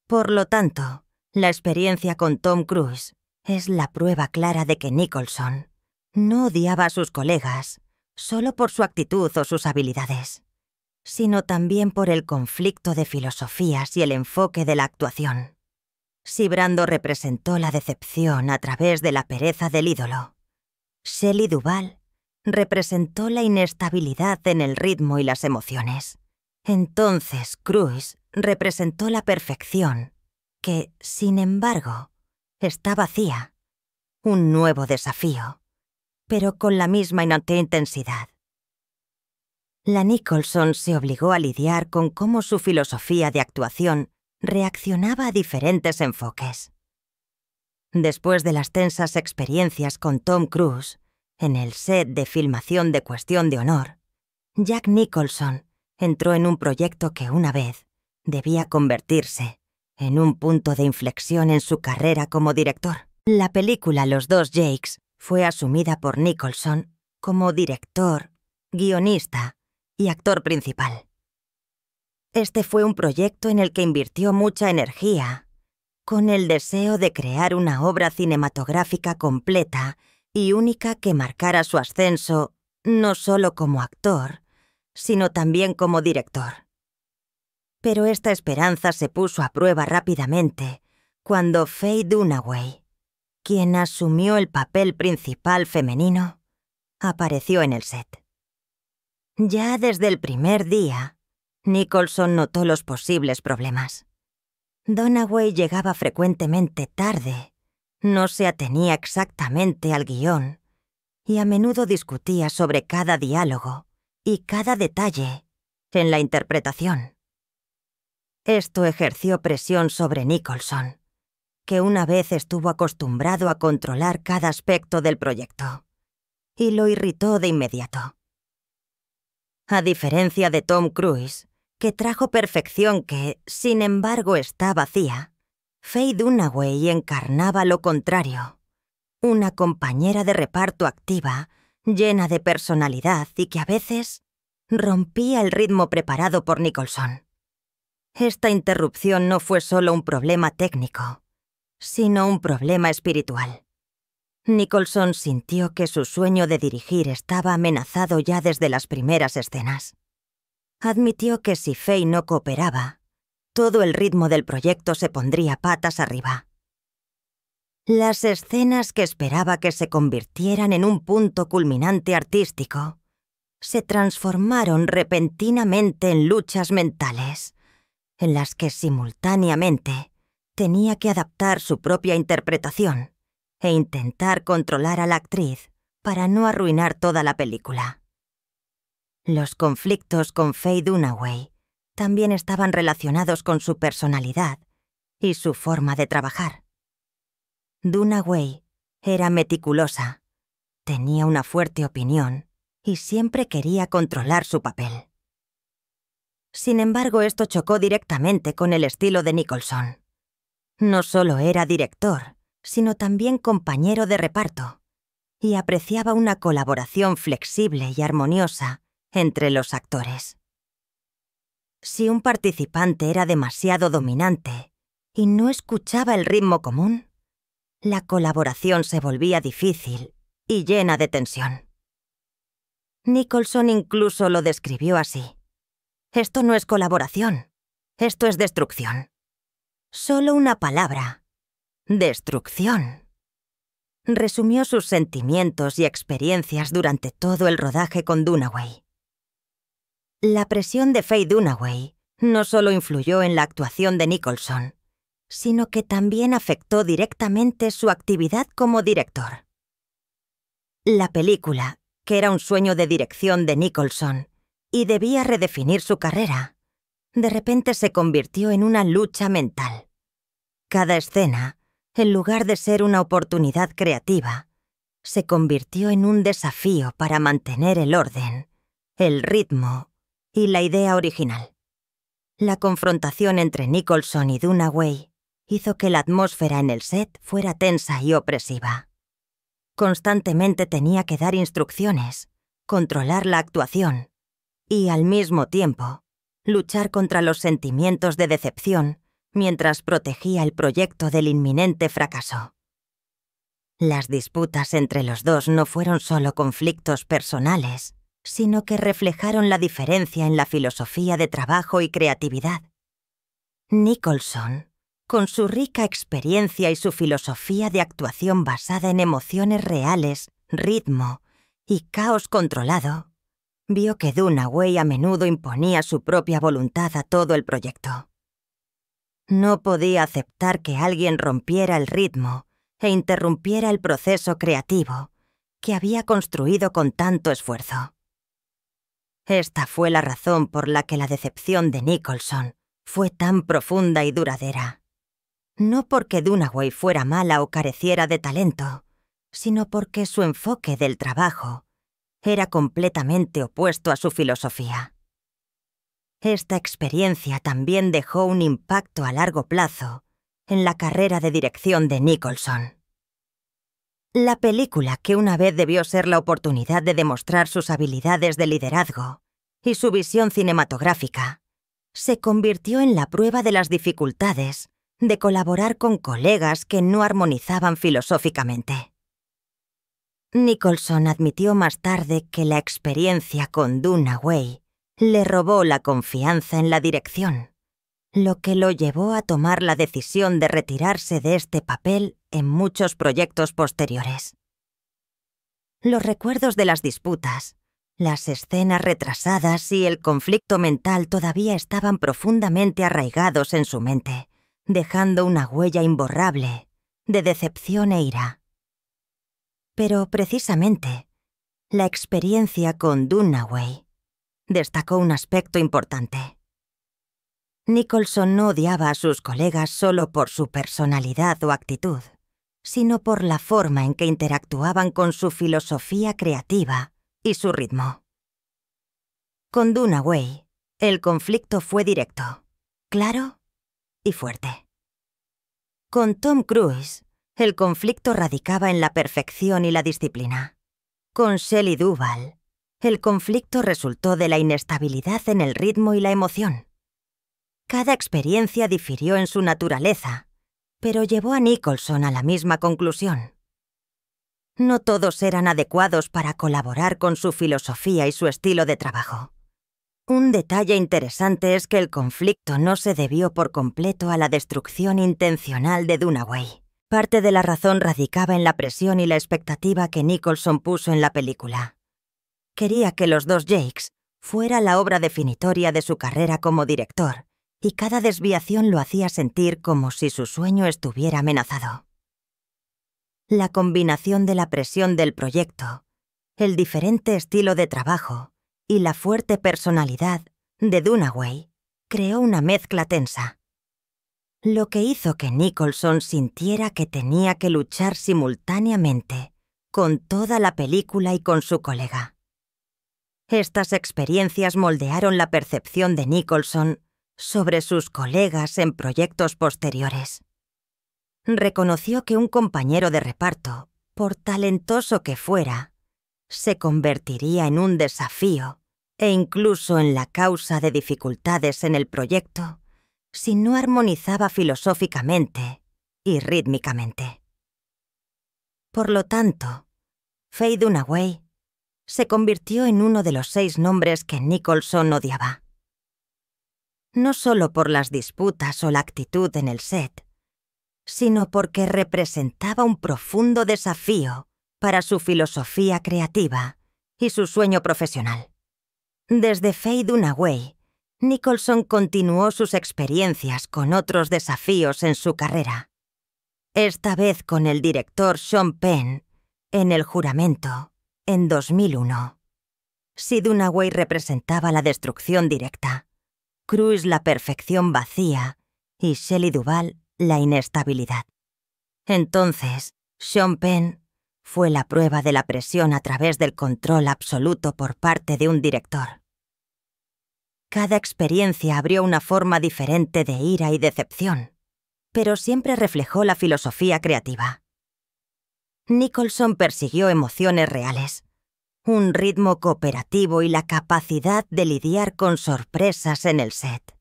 Por lo tanto, la experiencia con Tom Cruise es la prueba clara de que Nicholson no odiaba a sus colegas solo por su actitud o sus habilidades, sino también por el conflicto de filosofías y el enfoque de la actuación. Si Brando representó la decepción a través de la pereza del ídolo, Shelley Duvall representó la inestabilidad en el ritmo y las emociones. Entonces Cruise representó la perfección, que, sin embargo, está vacía, un nuevo desafío, pero con la misma intensidad. La Nicholson se obligó a lidiar con cómo su filosofía de actuación reaccionaba a diferentes enfoques. Después de las tensas experiencias con Tom Cruise, en el set de filmación de Cuestión de Honor, Jack Nicholson entró en un proyecto que una vez debía convertirse en un punto de inflexión en su carrera como director. La película Los dos Jakes fue asumida por Nicholson como director, guionista y actor principal. Este fue un proyecto en el que invirtió mucha energía, con el deseo de crear una obra cinematográfica completa y única que marcara su ascenso no solo como actor, sino también como director. Pero esta esperanza se puso a prueba rápidamente cuando Faye Dunaway, quien asumió el papel principal femenino, apareció en el set. Ya desde el primer día, Nicholson notó los posibles problemas. Dunaway llegaba frecuentemente tarde, no se atenía exactamente al guión y a menudo discutía sobre cada diálogo y cada detalle en la interpretación. Esto ejerció presión sobre Nicholson, que una vez estuvo acostumbrado a controlar cada aspecto del proyecto, y lo irritó de inmediato. A diferencia de Tom Cruise, que trajo perfección que, sin embargo, está vacía, Faye Dunaway encarnaba lo contrario, una compañera de reparto activa, llena de personalidad y que a veces rompía el ritmo preparado por Nicholson. Esta interrupción no fue solo un problema técnico, sino un problema espiritual. Nicholson sintió que su sueño de dirigir estaba amenazado ya desde las primeras escenas. Admitió que si Faye no cooperaba, todo el ritmo del proyecto se pondría patas arriba. Las escenas que esperaba que se convirtieran en un punto culminante artístico se transformaron repentinamente en luchas mentales, en las que simultáneamente tenía que adaptar su propia interpretación e intentar controlar a la actriz para no arruinar toda la película. Los conflictos con Faye Dunaway también estaban relacionados con su personalidad y su forma de trabajar. Dunaway era meticulosa, tenía una fuerte opinión y siempre quería controlar su papel. Sin embargo, esto chocó directamente con el estilo de Nicholson. No solo era director, sino también compañero de reparto, y apreciaba una colaboración flexible y armoniosa entre los actores. Si un participante era demasiado dominante y no escuchaba el ritmo común, la colaboración se volvía difícil y llena de tensión. Nicholson incluso lo describió así: esto no es colaboración, esto es destrucción. Solo una palabra: destrucción. Resumió sus sentimientos y experiencias durante todo el rodaje con Dunaway. La presión de Faye Dunaway no solo influyó en la actuación de Nicholson, sino que también afectó directamente su actividad como director. La película, que era un sueño de dirección de Nicholson y debía redefinir su carrera, de repente se convirtió en una lucha mental. Cada escena, en lugar de ser una oportunidad creativa, se convirtió en un desafío para mantener el orden, el ritmo y la idea original. La confrontación entre Nicholson y Dunaway hizo que la atmósfera en el set fuera tensa y opresiva. Constantemente tenía que dar instrucciones, controlar la actuación y, al mismo tiempo, luchar contra los sentimientos de decepción mientras protegía el proyecto del inminente fracaso. Las disputas entre los dos no fueron solo conflictos personales, sino que reflejaron la diferencia en la filosofía de trabajo y creatividad. Nicholson, con su rica experiencia y su filosofía de actuación basada en emociones reales, ritmo y caos controlado, vio que Dunaway a menudo imponía su propia voluntad a todo el proyecto. No podía aceptar que alguien rompiera el ritmo e interrumpiera el proceso creativo que había construido con tanto esfuerzo. Esta fue la razón por la que la decepción de Nicholson fue tan profunda y duradera. No porque Dunaway fuera mala o careciera de talento, sino porque su enfoque del trabajo era completamente opuesto a su filosofía. Esta experiencia también dejó un impacto a largo plazo en la carrera de dirección de Nicholson. La película, que una vez debió ser la oportunidad de demostrar sus habilidades de liderazgo y su visión cinematográfica, se convirtió en la prueba de las dificultades de colaborar con colegas que no armonizaban filosóficamente. Nicholson admitió más tarde que la experiencia con Dunaway le robó la confianza en la dirección, lo que lo llevó a tomar la decisión de retirarse de este papel en muchos proyectos posteriores. Los recuerdos de las disputas, las escenas retrasadas y el conflicto mental todavía estaban profundamente arraigados en su mente, dejando una huella imborrable de decepción e ira. Pero precisamente, la experiencia con Dunaway destacó un aspecto importante. Nicholson no odiaba a sus colegas solo por su personalidad o actitud, sino por la forma en que interactuaban con su filosofía creativa y su ritmo. Con Dunaway, el conflicto fue directo, claro y fuerte. Con Tom Cruise, el conflicto radicaba en la perfección y la disciplina. Con Shelley Duvall, el conflicto resultó de la inestabilidad en el ritmo y la emoción. Cada experiencia difirió en su naturaleza, pero llevó a Nicholson a la misma conclusión. No todos eran adecuados para colaborar con su filosofía y su estilo de trabajo. Un detalle interesante es que el conflicto no se debió por completo a la destrucción intencional de Dunaway. Parte de la razón radicaba en la presión y la expectativa que Nicholson puso en la película. Quería que Los dos Jakes fuera la obra definitoria de su carrera como director, y cada desviación lo hacía sentir como si su sueño estuviera amenazado. La combinación de la presión del proyecto, el diferente estilo de trabajo y la fuerte personalidad de Dunaway creó una mezcla tensa, lo que hizo que Nicholson sintiera que tenía que luchar simultáneamente con toda la película y con su colega. Estas experiencias moldearon la percepción de Nicholson sobre sus colegas en proyectos posteriores. Reconoció que un compañero de reparto, por talentoso que fuera, se convertiría en un desafío e incluso en la causa de dificultades en el proyecto si no armonizaba filosóficamente y rítmicamente. Por lo tanto, Faye Dunaway se convirtió en uno de los 6 nombres que Nicholson odiaba. No solo por las disputas o la actitud en el set, sino porque representaba un profundo desafío para su filosofía creativa y su sueño profesional. Desde Faye Dunaway, Nicholson continuó sus experiencias con otros desafíos en su carrera. Esta vez con el director Sean Penn en El juramento, en 2001. Si Dunaway representaba la destrucción directa, Cruise la perfección vacía y Shelley Duvall la inestabilidad. Entonces, Sean Penn fue la prueba de la presión a través del control absoluto por parte de un director. Cada experiencia abrió una forma diferente de ira y decepción, pero siempre reflejó la filosofía creativa. Nicholson persiguió emociones reales, un ritmo cooperativo y la capacidad de lidiar con sorpresas en el set.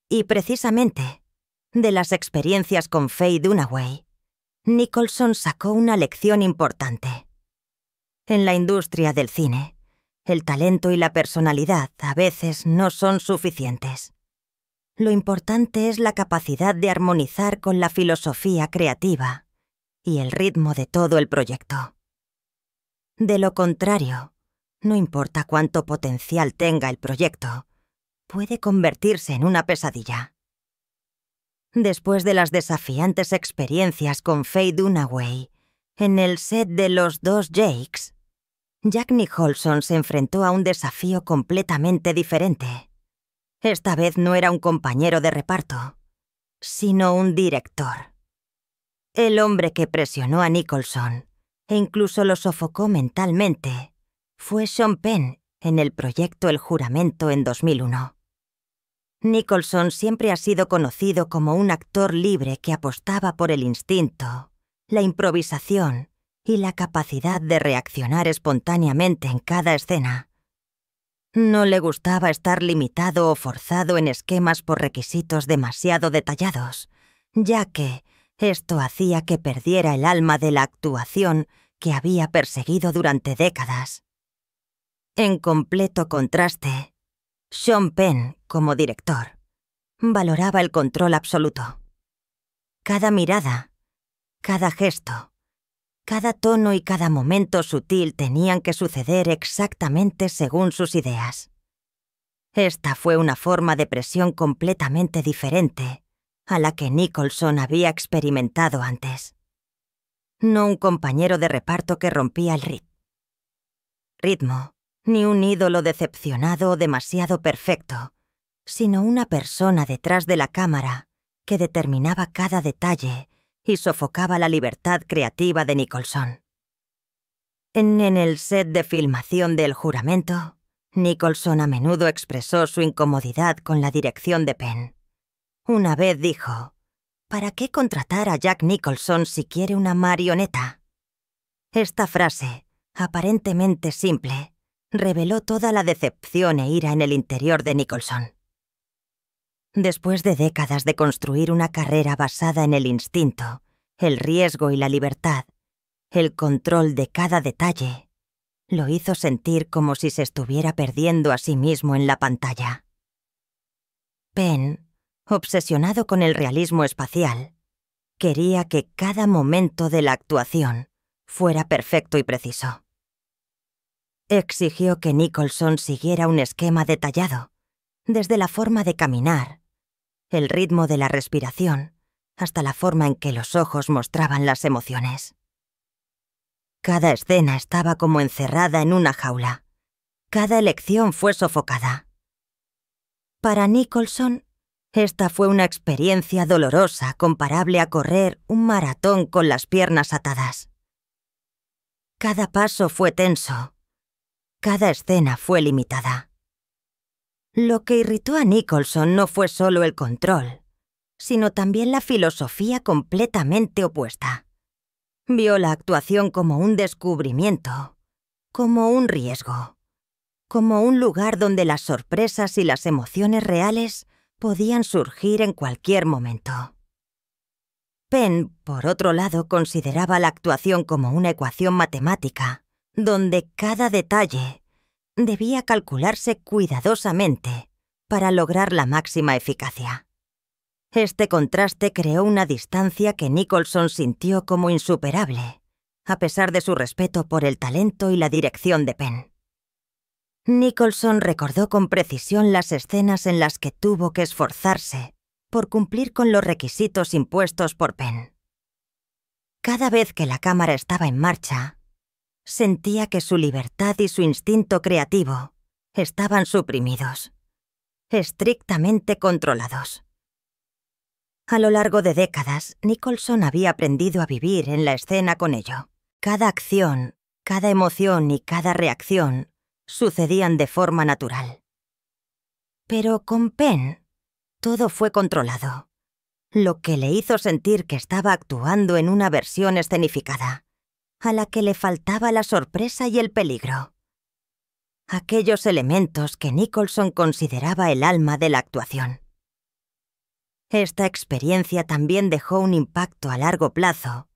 Y precisamente, de las experiencias con Faye Dunaway, Nicholson sacó una lección importante. En la industria del cine, el talento y la personalidad a veces no son suficientes. Lo importante es la capacidad de armonizar con la filosofía creativa y el ritmo de todo el proyecto. De lo contrario, no importa cuánto potencial tenga el proyecto, puede convertirse en una pesadilla. Después de las desafiantes experiencias con Faye Dunaway en el set de Los dos Jakes, Jack Nicholson se enfrentó a un desafío completamente diferente. Esta vez no era un compañero de reparto, sino un director. El hombre que presionó a Nicholson e incluso lo sofocó mentalmente fue Sean Penn en el proyecto El Juramento en 2001. Nicholson siempre ha sido conocido como un actor libre que apostaba por el instinto, la improvisación y la capacidad de reaccionar espontáneamente en cada escena. No le gustaba estar limitado o forzado en esquemas por requisitos demasiado detallados, ya que esto hacía que perdiera el alma de la actuación que había perseguido durante décadas. En completo contraste, Sean Penn, como director, valoraba el control absoluto. Cada mirada, cada gesto, cada tono y cada momento sutil tenían que suceder exactamente según sus ideas. Esta fue una forma de presión completamente diferente a la que Nicholson había experimentado antes. No un compañero de reparto que rompía el ritmo, ni un ídolo decepcionado o demasiado perfecto, sino una persona detrás de la cámara que determinaba cada detalle y sofocaba la libertad creativa de Nicholson. En el set de filmación de El Juramento, Nicholson a menudo expresó su incomodidad con la dirección de Penn. Una vez dijo: ¿para qué contratar a Jack Nicholson si quiere una marioneta? Esta frase, aparentemente simple, reveló toda la decepción e ira en el interior de Nicholson. Después de décadas de construir una carrera basada en el instinto, el riesgo y la libertad, el control de cada detalle lo hizo sentir como si se estuviera perdiendo a sí mismo en la pantalla. Penn, obsesionado con el realismo espacial, quería que cada momento de la actuación fuera perfecto y preciso. Exigió que Nicholson siguiera un esquema detallado, desde la forma de caminar, el ritmo de la respiración, hasta la forma en que los ojos mostraban las emociones. Cada escena estaba como encerrada en una jaula. Cada elección fue sofocada. Para Nicholson, esta fue una experiencia dolorosa comparable a correr un maratón con las piernas atadas. Cada paso fue tenso. Cada escena fue limitada. Lo que irritó a Nicholson no fue solo el control, sino también la filosofía completamente opuesta. Vio la actuación como un descubrimiento, como un riesgo, como un lugar donde las sorpresas y las emociones reales podían surgir en cualquier momento. Penn, por otro lado, consideraba la actuación como una ecuación matemática, donde cada detalle debía calcularse cuidadosamente para lograr la máxima eficacia. Este contraste creó una distancia que Nicholson sintió como insuperable, a pesar de su respeto por el talento y la dirección de Penn. Nicholson recordó con precisión las escenas en las que tuvo que esforzarse por cumplir con los requisitos impuestos por Penn. Cada vez que la cámara estaba en marcha, sentía que su libertad y su instinto creativo estaban suprimidos, estrictamente controlados. A lo largo de décadas, Nicholson había aprendido a vivir en la escena con ello. Cada acción, cada emoción y cada reacción sucedían de forma natural. Pero con Penn, todo fue controlado, lo que le hizo sentir que estaba actuando en una versión escenificada, a la que le faltaba la sorpresa y el peligro. Aquellos elementos que Nicholson consideraba el alma de la actuación. Esta experiencia también dejó un impacto a largo plazo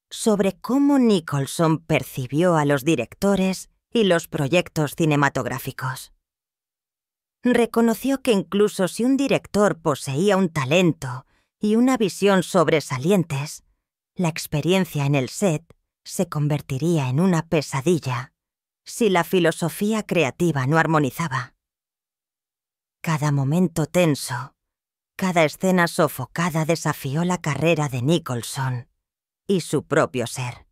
sobre cómo Nicholson percibió a los directores y los proyectos cinematográficos. Reconoció que incluso si un director poseía un talento y una visión sobresalientes, la experiencia en el set se convertiría en una pesadilla si la filosofía creativa no armonizaba. Cada momento tenso, cada escena sofocada desafió la carrera de Nicholson y su propio ser.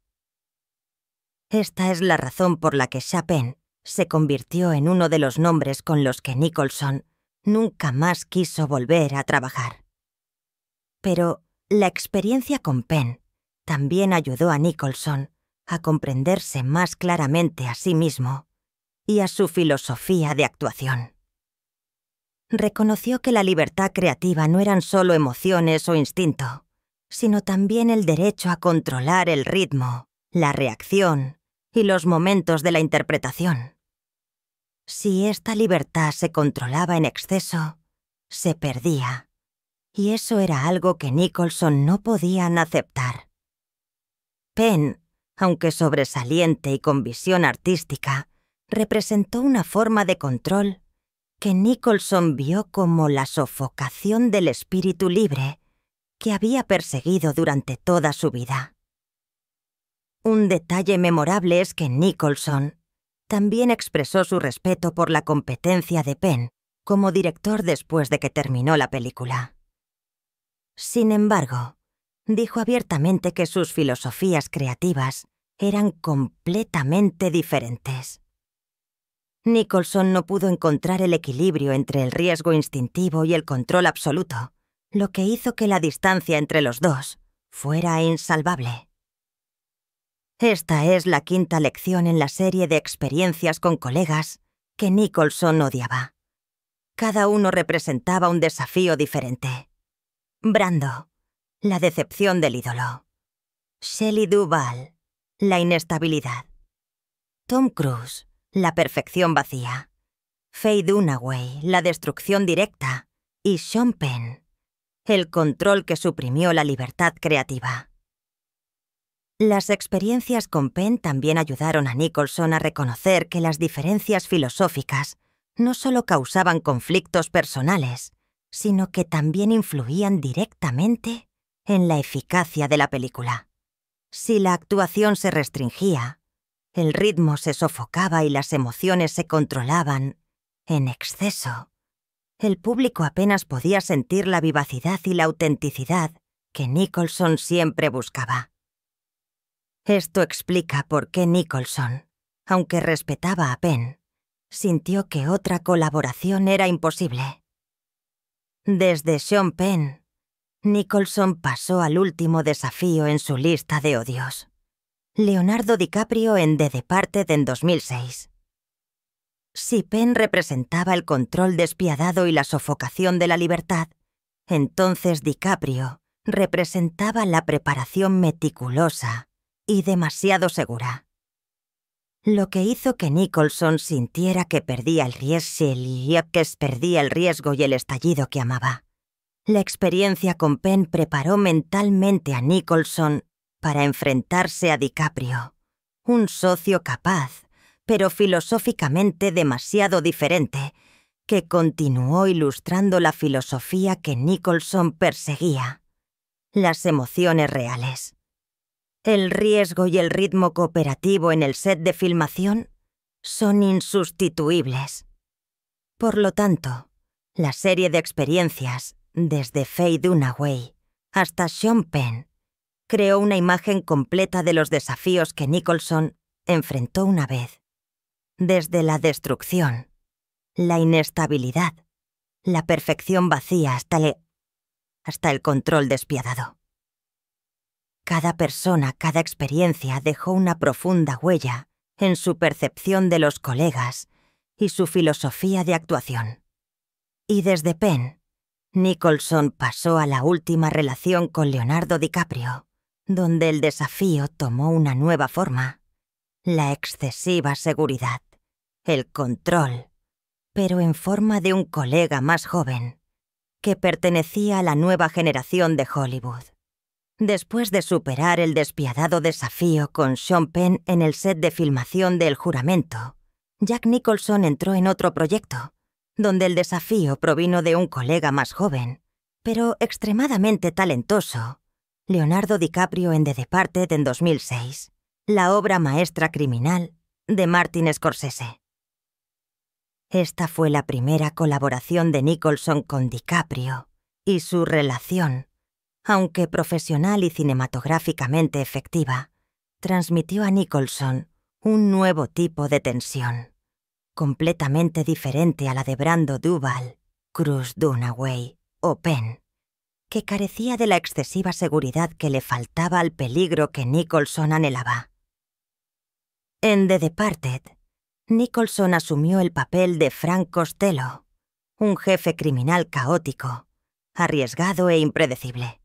Esta es la razón por la que Penn se convirtió en uno de los nombres con los que Nicholson nunca más quiso volver a trabajar. Pero la experiencia con Penn también ayudó a Nicholson a comprenderse más claramente a sí mismo y a su filosofía de actuación. Reconoció que la libertad creativa no eran solo emociones o instinto, sino también el derecho a controlar el ritmo, la reacción y los momentos de la interpretación. Si esta libertad se controlaba en exceso, se perdía, y eso era algo que Nicholson no podían aceptar. Penn, aunque sobresaliente y con visión artística, representó una forma de control que Nicholson vio como la sofocación del espíritu libre que había perseguido durante toda su vida. Un detalle memorable es que Nicholson también expresó su respeto por la competencia de Penn como director después de que terminó la película. Sin embargo, dijo abiertamente que sus filosofías creativas eran completamente diferentes. Nicholson no pudo encontrar el equilibrio entre el riesgo instintivo y el control absoluto, lo que hizo que la distancia entre los dos fuera insalvable. Esta es la quinta lección en la serie de experiencias con colegas que Nicholson odiaba. Cada uno representaba un desafío diferente. Brando, la decepción del ídolo. Shelley Duvall, la inestabilidad. Tom Cruise, la perfección vacía. Faye Dunaway, la destrucción directa. Y Sean Penn, el control que suprimió la libertad creativa. Las experiencias con Penn también ayudaron a Nicholson a reconocer que las diferencias filosóficas no solo causaban conflictos personales, sino que también influían directamente en la eficacia de la película. Si la actuación se restringía, el ritmo se sofocaba y las emociones se controlaban en exceso, el público apenas podía sentir la vivacidad y la autenticidad que Nicholson siempre buscaba. Esto explica por qué Nicholson, aunque respetaba a Penn, sintió que otra colaboración era imposible. Desde Sean Penn, Nicholson pasó al último desafío en su lista de odios: Leonardo DiCaprio en The Departed en 2006. Si Penn representaba el control despiadado y la sofocación de la libertad, entonces DiCaprio representaba la preparación meticulosa y demasiado segura. Lo que hizo que Nicholson sintiera que perdía el riesgo y el estallido que amaba. La experiencia con Penn preparó mentalmente a Nicholson para enfrentarse a DiCaprio, un socio capaz, pero filosóficamente demasiado diferente, que continuó ilustrando la filosofía que Nicholson perseguía: las emociones reales. El riesgo y el ritmo cooperativo en el set de filmación son insustituibles. Por lo tanto, la serie de experiencias, desde Faye Dunaway hasta Sean Penn, creó una imagen completa de los desafíos que Nicholson enfrentó una vez. Desde la destrucción, la inestabilidad, la perfección vacía hasta el control despiadado. Cada persona, cada experiencia dejó una profunda huella en su percepción de los colegas y su filosofía de actuación. Y desde Penn, Nicholson pasó a la última relación con Leonardo DiCaprio, donde el desafío tomó una nueva forma: la excesiva seguridad, el control, pero en forma de un colega más joven, que pertenecía a la nueva generación de Hollywood. Después de superar el despiadado desafío con Sean Penn en el set de filmación de El Juramento, Jack Nicholson entró en otro proyecto, donde el desafío provino de un colega más joven, pero extremadamente talentoso: Leonardo DiCaprio en The Departed en 2006, la obra maestra criminal de Martin Scorsese. Esta fue la primera colaboración de Nicholson con DiCaprio, y su relación, aunque profesional y cinematográficamente efectiva, transmitió a Nicholson un nuevo tipo de tensión, completamente diferente a la de Brando Duval, Cruz Dunaway o Penn, que carecía de la excesiva seguridad que le faltaba al peligro que Nicholson anhelaba. En The Departed, Nicholson asumió el papel de Frank Costello, un jefe criminal caótico, arriesgado e impredecible.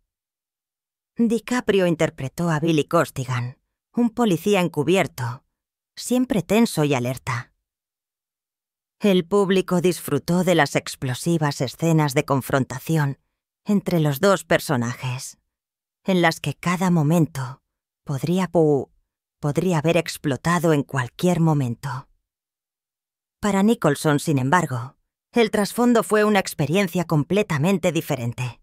DiCaprio interpretó a Billy Costigan, un policía encubierto, siempre tenso y alerta. El público disfrutó de las explosivas escenas de confrontación entre los dos personajes, en las que cada momento podría haber explotado en cualquier momento. Para Nicholson, sin embargo, el trasfondo fue una experiencia completamente diferente.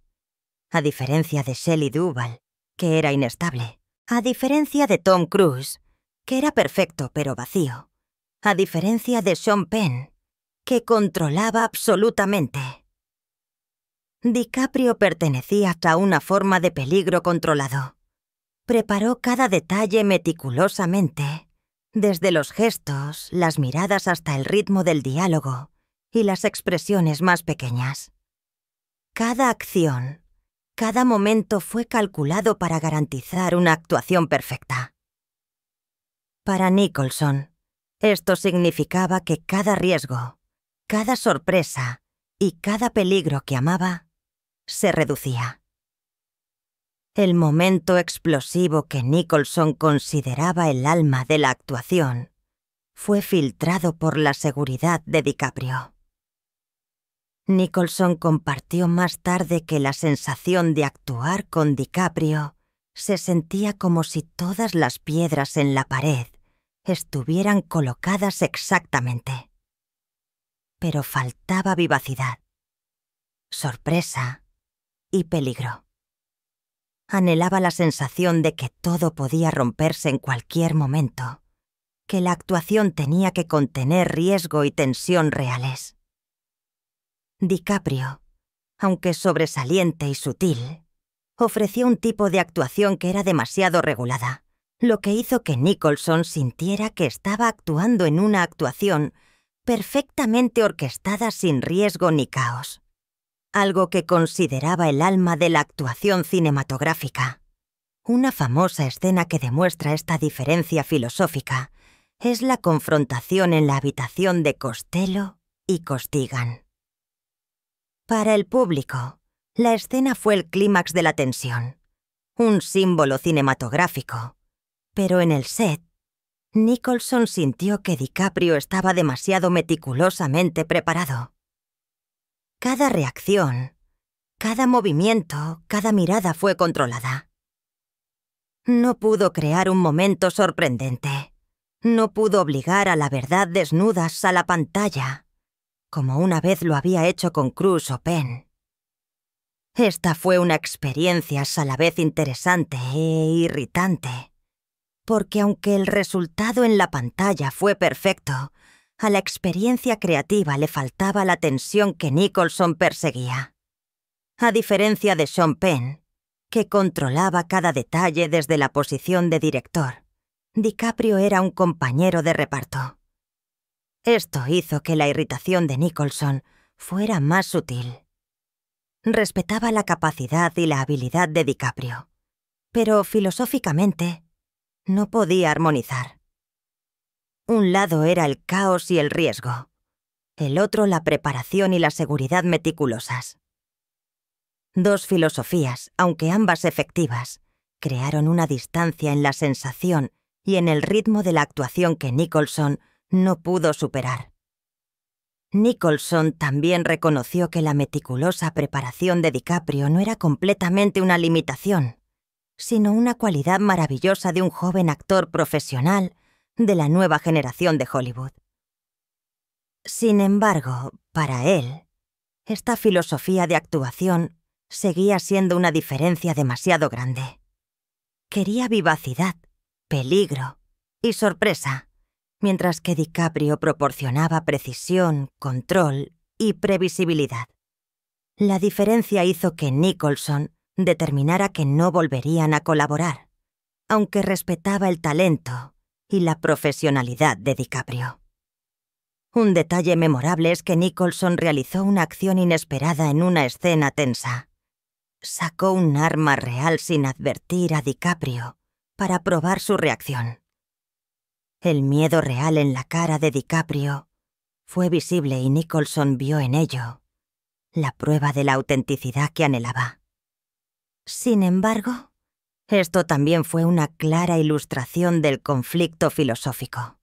A diferencia de Shelley Duvall, que era inestable. A diferencia de Tom Cruise, que era perfecto pero vacío. A diferencia de Sean Penn, que controlaba absolutamente. DiCaprio pertenecía a una forma de peligro controlado. Preparó cada detalle meticulosamente, desde los gestos, las miradas hasta el ritmo del diálogo y las expresiones más pequeñas. Cada acción, cada momento fue calculado para garantizar una actuación perfecta. Para Nicholson, esto significaba que cada riesgo, cada sorpresa y cada peligro que amaba se reducía. El momento explosivo que Nicholson consideraba el alma de la actuación fue filtrado por la seguridad de DiCaprio. Nicholson compartió más tarde que la sensación de actuar con DiCaprio se sentía como si todas las piedras en la pared estuvieran colocadas exactamente. Pero faltaba vivacidad, sorpresa y peligro. Anhelaba la sensación de que todo podía romperse en cualquier momento, que la actuación tenía que contener riesgo y tensión reales. DiCaprio, aunque sobresaliente y sutil, ofreció un tipo de actuación que era demasiado regulada, lo que hizo que Nicholson sintiera que estaba actuando en una actuación perfectamente orquestada sin riesgo ni caos. Algo que consideraba el alma de la actuación cinematográfica. Una famosa escena que demuestra esta diferencia filosófica es la confrontación en la habitación de Costello y Costigan. Para el público, la escena fue el clímax de la tensión, un símbolo cinematográfico, pero en el set, Nicholson sintió que DiCaprio estaba demasiado meticulosamente preparado. Cada reacción, cada movimiento, cada mirada fue controlada. No pudo crear un momento sorprendente. No pudo obligar a la verdad desnudas a la pantalla, como una vez lo había hecho con Cruise o Penn. Esta fue una experiencia a la vez interesante e irritante, porque aunque el resultado en la pantalla fue perfecto, a la experiencia creativa le faltaba la tensión que Nicholson perseguía. A diferencia de Sean Penn, que controlaba cada detalle desde la posición de director, DiCaprio era un compañero de reparto. Esto hizo que la irritación de Nicholson fuera más sutil. Respetaba la capacidad y la habilidad de DiCaprio, pero filosóficamente no podía armonizar. Un lado era el caos y el riesgo, el otro la preparación y la seguridad meticulosas. Dos filosofías, aunque ambas efectivas, crearon una distancia en la sensación y en el ritmo de la actuación que Nicholson no pudo superar. Nicholson también reconoció que la meticulosa preparación de DiCaprio no era completamente una limitación, sino una cualidad maravillosa de un joven actor profesional de la nueva generación de Hollywood. Sin embargo, para él, esta filosofía de actuación seguía siendo una diferencia demasiado grande. Quería vivacidad, peligro y sorpresa, mientras que DiCaprio proporcionaba precisión, control y previsibilidad. La diferencia hizo que Nicholson determinara que no volverían a colaborar, aunque respetaba el talento y la profesionalidad de DiCaprio. Un detalle memorable es que Nicholson realizó una acción inesperada en una escena tensa. Sacó un arma real sin advertir a DiCaprio para probar su reacción. El miedo real en la cara de DiCaprio fue visible y Nicholson vio en ello la prueba de la autenticidad que anhelaba. Sin embargo, esto también fue una clara ilustración del conflicto filosófico.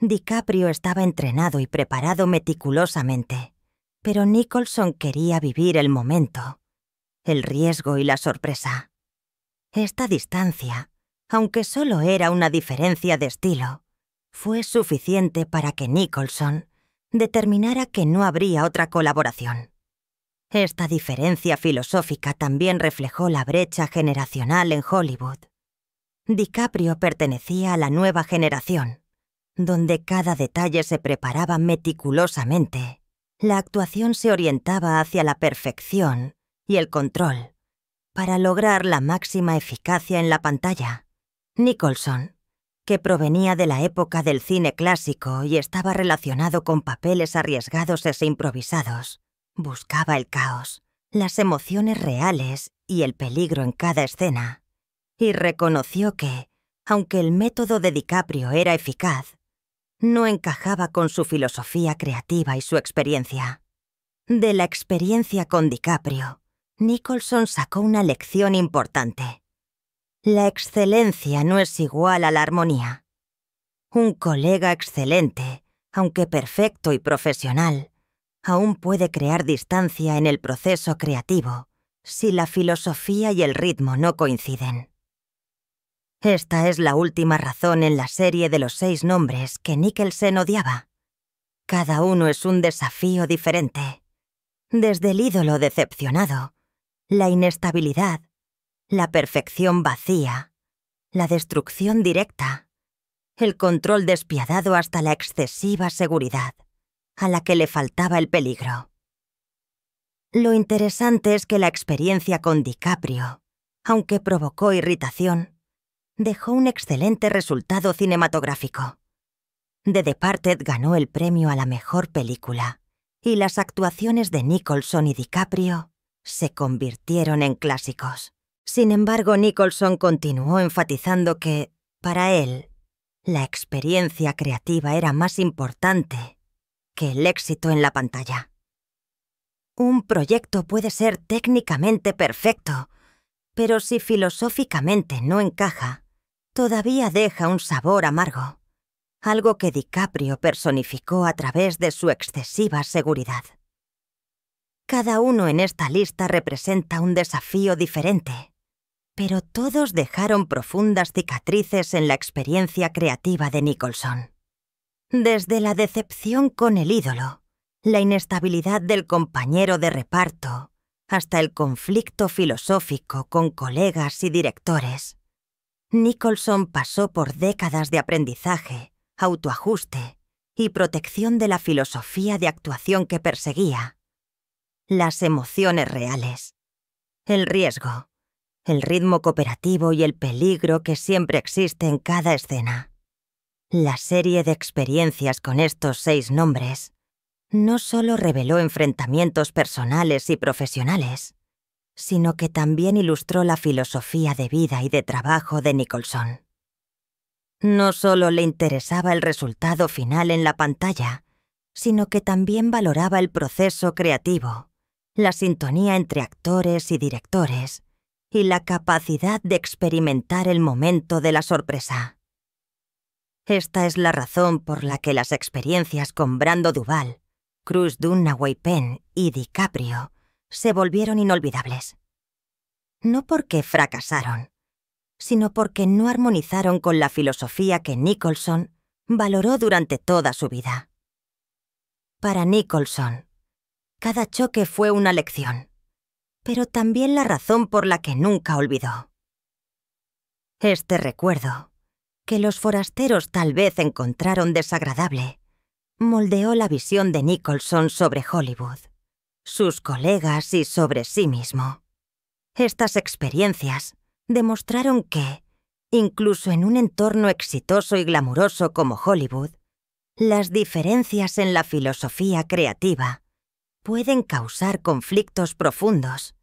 DiCaprio estaba entrenado y preparado meticulosamente, pero Nicholson quería vivir el momento, el riesgo y la sorpresa. Esta distancia, aunque solo era una diferencia de estilo, fue suficiente para que Nicholson determinara que no habría otra colaboración. Esta diferencia filosófica también reflejó la brecha generacional en Hollywood. DiCaprio pertenecía a la nueva generación, donde cada detalle se preparaba meticulosamente. La actuación se orientaba hacia la perfección y el control, para lograr la máxima eficacia en la pantalla. Nicholson, que provenía de la época del cine clásico y estaba relacionado con papeles arriesgados e improvisados, buscaba el caos, las emociones reales y el peligro en cada escena, y reconoció que, aunque el método de DiCaprio era eficaz, no encajaba con su filosofía creativa y su experiencia. De la experiencia con DiCaprio, Nicholson sacó una lección importante. La excelencia no es igual a la armonía. Un colega excelente, aunque perfecto y profesional, aún puede crear distancia en el proceso creativo si la filosofía y el ritmo no coinciden. Esta es la última razón en la serie de los 6 nombres que Nicholson odiaba. Cada uno es un desafío diferente. Desde el ídolo decepcionado, la inestabilidad, la perfección vacía, la destrucción directa, el control despiadado hasta la excesiva seguridad, a la que le faltaba el peligro. Lo interesante es que la experiencia con DiCaprio, aunque provocó irritación, dejó un excelente resultado cinematográfico. The Departed ganó el premio a la mejor película, y las actuaciones de Nicholson y DiCaprio se convirtieron en clásicos. Sin embargo, Nicholson continuó enfatizando que, para él, la experiencia creativa era más importante que el éxito en la pantalla. Un proyecto puede ser técnicamente perfecto, pero si filosóficamente no encaja, todavía deja un sabor amargo, algo que DiCaprio personificó a través de su excesiva seguridad. Cada uno en esta lista representa un desafío diferente, pero todos dejaron profundas cicatrices en la experiencia creativa de Nicholson. Desde la decepción con el ídolo, la inestabilidad del compañero de reparto, hasta el conflicto filosófico con colegas y directores, Nicholson pasó por décadas de aprendizaje, autoajuste y protección de la filosofía de actuación que perseguía. Las emociones reales, el riesgo, el ritmo cooperativo y el peligro que siempre existe en cada escena. La serie de experiencias con estos 6 nombres no solo reveló enfrentamientos personales y profesionales, sino que también ilustró la filosofía de vida y de trabajo de Nicholson. No solo le interesaba el resultado final en la pantalla, sino que también valoraba el proceso creativo, la sintonía entre actores y directores, y la capacidad de experimentar el momento de la sorpresa. Esta es la razón por la que las experiencias con Brando Duvall, Cruz Dunaway Penn y DiCaprio se volvieron inolvidables. No porque fracasaron, sino porque no armonizaron con la filosofía que Nicholson valoró durante toda su vida. Para Nicholson, cada choque fue una lección, pero también la razón por la que nunca olvidó. Este recuerdo, que los forasteros tal vez encontraron desagradable, moldeó la visión de Nicholson sobre Hollywood, sus colegas y sobre sí mismo. Estas experiencias demostraron que, Incluso en un entorno exitoso y glamuroso como Hollywood, las diferencias en la filosofía creativa pueden causar conflictos profundos,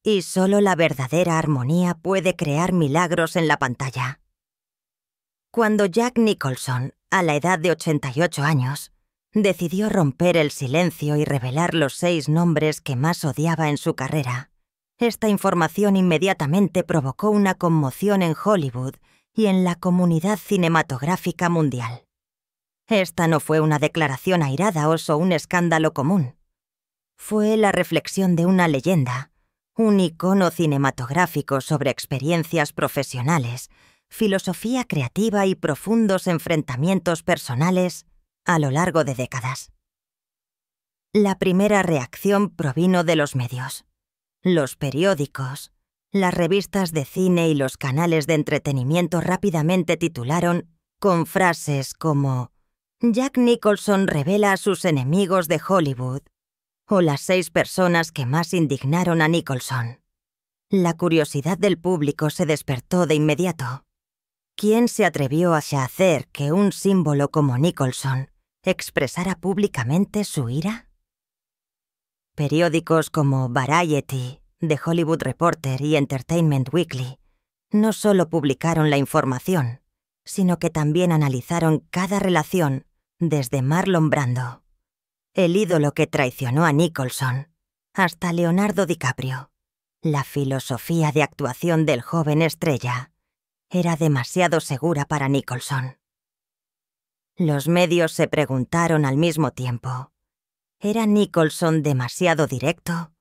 y solo la verdadera armonía puede crear milagros en la pantalla. Cuando Jack Nicholson, a la edad de 88 años, decidió romper el silencio y revelar los 6 nombres que más odiaba en su carrera, esta información inmediatamente provocó una conmoción en Hollywood y en la comunidad cinematográfica mundial. Esta no fue una declaración airada o un escándalo común. Fue la reflexión de una leyenda, un icono cinematográfico sobre experiencias profesionales, filosofía creativa y profundos enfrentamientos personales a lo largo de décadas. La primera reacción provino de los medios. Los periódicos, las revistas de cine y los canales de entretenimiento rápidamente titularon con frases como «Jack Nicholson revela a sus enemigos de Hollywood» o «Las 6 personas que más indignaron a Nicholson». La curiosidad del público se despertó de inmediato. ¿Quién se atrevió a hacer que un símbolo como Nicholson expresara públicamente su ira? Periódicos como Variety, The Hollywood Reporter y Entertainment Weekly no solo publicaron la información, sino que también analizaron cada relación desde Marlon Brando, el ídolo que traicionó a Nicholson, hasta Leonardo DiCaprio. La filosofía de actuación del joven estrella era demasiado segura para Nicholson. Los medios se preguntaron al mismo tiempo, ¿era Nicholson demasiado directo?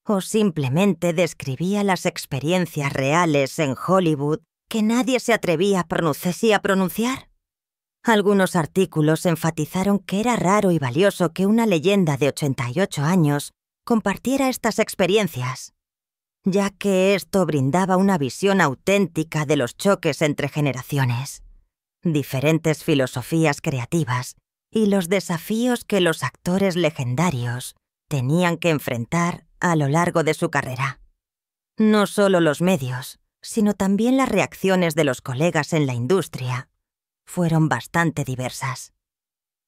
¿O simplemente describía las experiencias reales en Hollywood que nadie se atrevía a pronunciar? Algunos artículos enfatizaron que era raro y valioso que una leyenda de 88 años compartiera estas experiencias, ya que esto brindaba una visión auténtica de los choques entre generaciones, diferentes filosofías creativas y los desafíos que los actores legendarios tenían que enfrentar a lo largo de su carrera. No solo los medios, sino también las reacciones de los colegas en la industria fueron bastante diversas.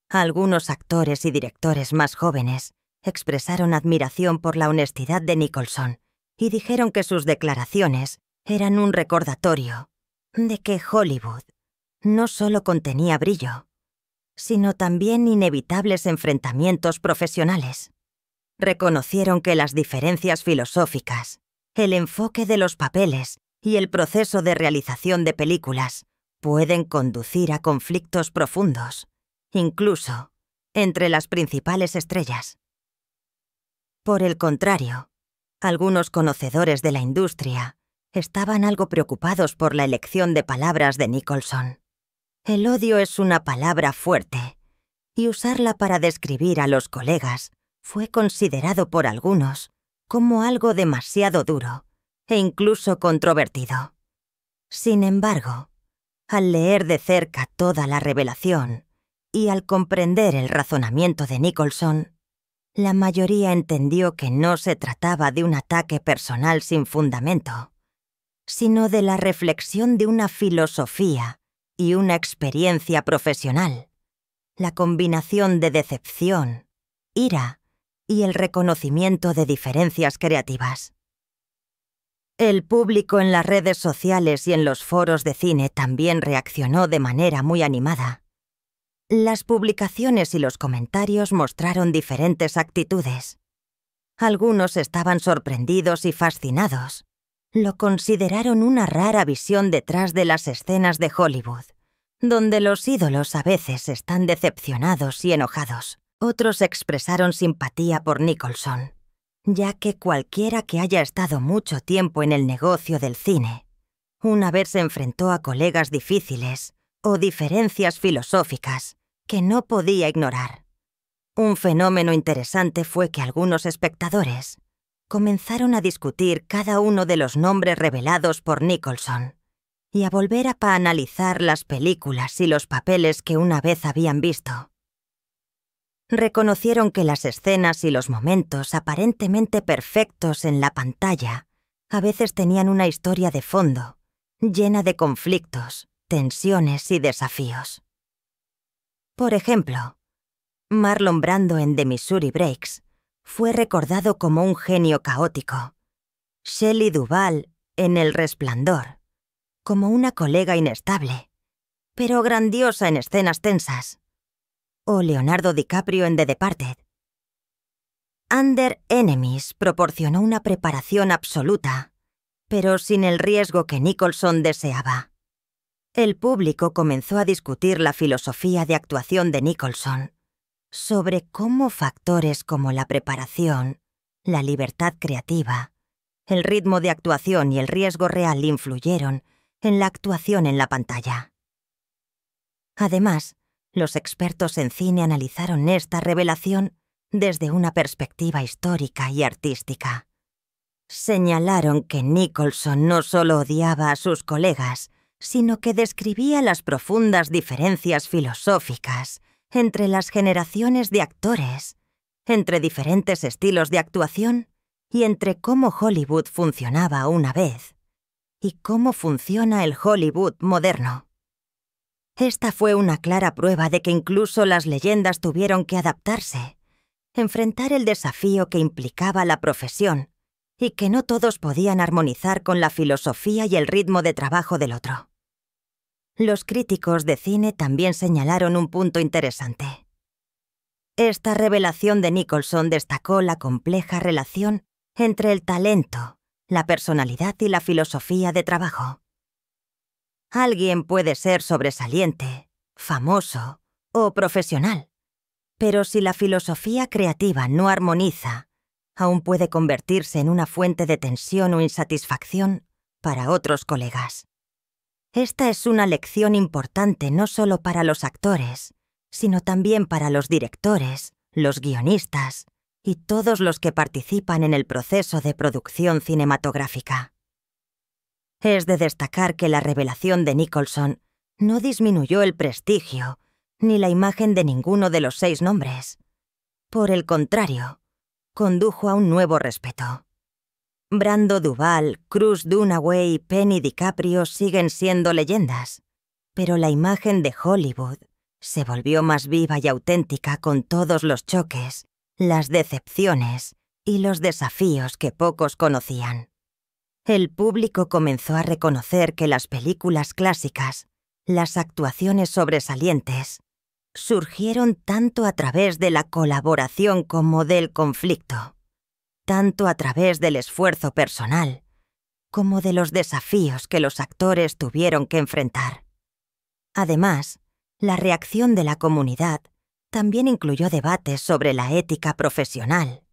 Algunos actores y directores más jóvenes expresaron admiración por la honestidad de Nicholson y dijeron que sus declaraciones eran un recordatorio de que Hollywood no solo contenía brillo, sino también inevitables enfrentamientos profesionales. Reconocieron que las diferencias filosóficas, el enfoque de los papeles y el proceso de realización de películas pueden conducir a conflictos profundos, incluso entre las principales estrellas. Por el contrario, algunos conocedores de la industria estaban algo preocupados por la elección de palabras de Nicholson. El odio es una palabra fuerte, y usarla para describir a los colegas fue considerado por algunos como algo demasiado duro e incluso controvertido. Sin embargo, al leer de cerca toda la revelación y al comprender el razonamiento de Nicholson, la mayoría entendió que no se trataba de un ataque personal sin fundamento, sino de la reflexión de una filosofía y una experiencia profesional, la combinación de decepción, ira y el reconocimiento de diferencias creativas. El público en las redes sociales y en los foros de cine también reaccionó de manera muy animada. Las publicaciones y los comentarios mostraron diferentes actitudes. Algunos estaban sorprendidos y fascinados. Lo consideraron una rara visión detrás de las escenas de Hollywood, donde los ídolos a veces están decepcionados y enojados. Otros expresaron simpatía por Nicholson, ya que cualquiera que haya estado mucho tiempo en el negocio del cine, una vez se enfrentó a colegas difíciles o diferencias filosóficas que no podía ignorar. Un fenómeno interesante fue que algunos espectadores comenzaron a discutir cada uno de los nombres revelados por Nicholson y a volver a analizar las películas y los papeles que una vez habían visto. Reconocieron que las escenas y los momentos aparentemente perfectos en la pantalla a veces tenían una historia de fondo, llena de conflictos, tensiones y desafíos. Por ejemplo, Marlon Brando en The Missouri Breaks fue recordado como un genio caótico. Shelley Duvall en El Resplandor como una colega inestable, pero grandiosa en escenas tensas. O Leonardo DiCaprio en The Departed. Under Enemies proporcionó una preparación absoluta, pero sin el riesgo que Nicholson deseaba. El público comenzó a discutir la filosofía de actuación de Nicholson sobre cómo factores como la preparación, la libertad creativa, el ritmo de actuación y el riesgo real influyeron en la actuación en la pantalla. Además, los expertos en cine analizaron esta revelación desde una perspectiva histórica y artística. Señalaron que Nicholson no solo odiaba a sus colegas, sino que describía las profundas diferencias filosóficas entre las generaciones de actores, entre diferentes estilos de actuación y entre cómo Hollywood funcionaba una vez y cómo funciona el Hollywood moderno. Esta fue una clara prueba de que incluso las leyendas tuvieron que adaptarse, enfrentar el desafío que implicaba la profesión y que no todos podían armonizar con la filosofía y el ritmo de trabajo del otro. Los críticos de cine también señalaron un punto interesante. Esta revelación de Nicholson destacó la compleja relación entre el talento, la personalidad y la filosofía de trabajo. Alguien puede ser sobresaliente, famoso o profesional, pero si la filosofía creativa no armoniza, aún puede convertirse en una fuente de tensión o insatisfacción para otros colegas. Esta es una lección importante no solo para los actores, sino también para los directores, los guionistas y todos los que participan en el proceso de producción cinematográfica. Es de destacar que la revelación de Nicholson no disminuyó el prestigio ni la imagen de ninguno de los 6 nombres. Por el contrario, condujo a un nuevo respeto. Brando, Duvall, Cruise, Dunaway y Penny DiCaprio siguen siendo leyendas, pero la imagen de Hollywood se volvió más viva y auténtica con todos los choques, las decepciones y los desafíos que pocos conocían. El público comenzó a reconocer que las películas clásicas, las actuaciones sobresalientes, surgieron tanto a través de la colaboración como del conflicto, tanto a través del esfuerzo personal, como de los desafíos que los actores tuvieron que enfrentar. Además, la reacción de la comunidad también incluyó debates sobre la ética profesional,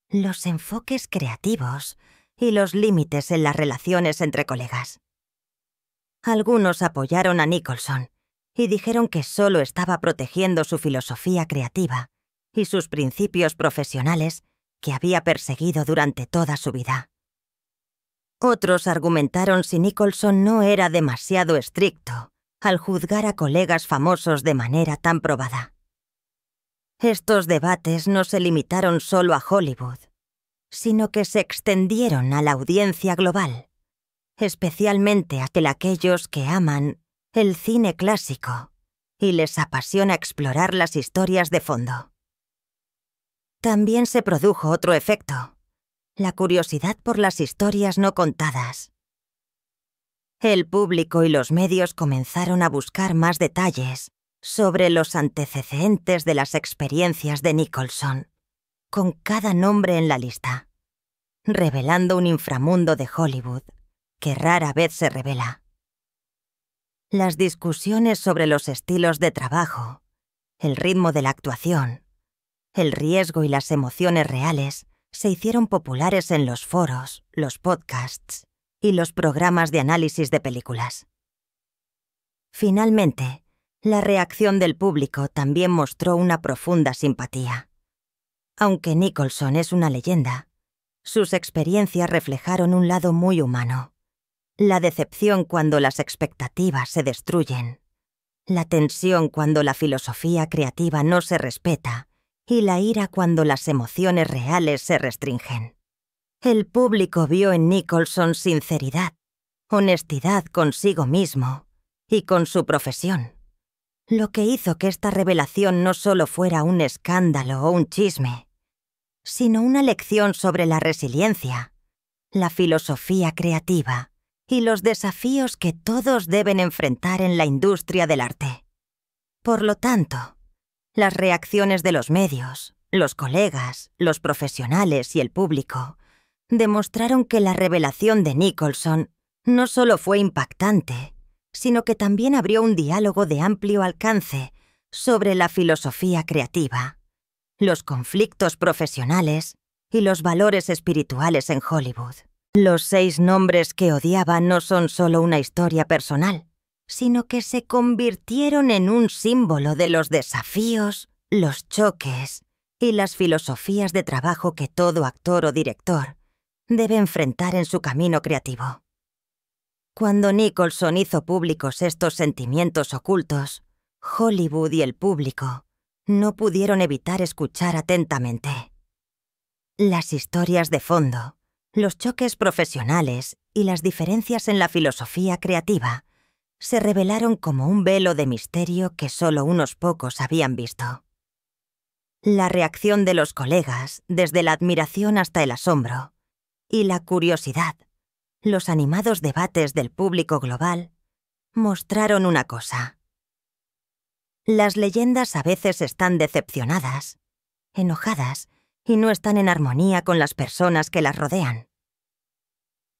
los enfoques creativos y los límites en las relaciones entre colegas. Algunos apoyaron a Nicholson y dijeron que solo estaba protegiendo su filosofía creativa y sus principios profesionales que había perseguido durante toda su vida. Otros argumentaron si Nicholson no era demasiado estricto al juzgar a colegas famosos de manera tan probada. Estos debates no se limitaron solo a Hollywood, sino que se extendieron a la audiencia global, especialmente a aquellos que aman el cine clásico y les apasiona explorar las historias de fondo. También se produjo otro efecto, la curiosidad por las historias no contadas. El público y los medios comenzaron a buscar más detalles sobre los antecedentes de las experiencias de Nicholson, con cada nombre en la lista, revelando un inframundo de Hollywood que rara vez se revela. Las discusiones sobre los estilos de trabajo, el ritmo de la actuación, el riesgo y las emociones reales se hicieron populares en los foros, los podcasts y los programas de análisis de películas. Finalmente, la reacción del público también mostró una profunda simpatía. Aunque Nicholson es una leyenda, sus experiencias reflejaron un lado muy humano. La decepción cuando las expectativas se destruyen, la tensión cuando la filosofía creativa no se respeta y la ira cuando las emociones reales se restringen. El público vio en Nicholson sinceridad, honestidad consigo mismo y con su profesión, lo que hizo que esta revelación no solo fuera un escándalo o un chisme, sino una lección sobre la resiliencia, la filosofía creativa y los desafíos que todos deben enfrentar en la industria del arte. Por lo tanto, las reacciones de los medios, los colegas, los profesionales y el público demostraron que la revelación de Nicholson no solo fue impactante, sino que también abrió un diálogo de amplio alcance sobre la filosofía creativa, los conflictos profesionales y los valores espirituales en Hollywood. Los 6 nombres que odiaba no son solo una historia personal, sino que se convirtieron en un símbolo de los desafíos, los choques y las filosofías de trabajo que todo actor o director debe enfrentar en su camino creativo. Cuando Nicholson hizo públicos estos sentimientos ocultos, Hollywood y el público no pudieron evitar escuchar atentamente. Las historias de fondo, los choques profesionales y las diferencias en la filosofía creativa se revelaron como un velo de misterio que solo unos pocos habían visto. La reacción de los colegas, desde la admiración hasta el asombro, y la curiosidad, los animados debates del público global, mostraron una cosa. Las leyendas a veces están decepcionadas, enojadas, y no están en armonía con las personas que las rodean.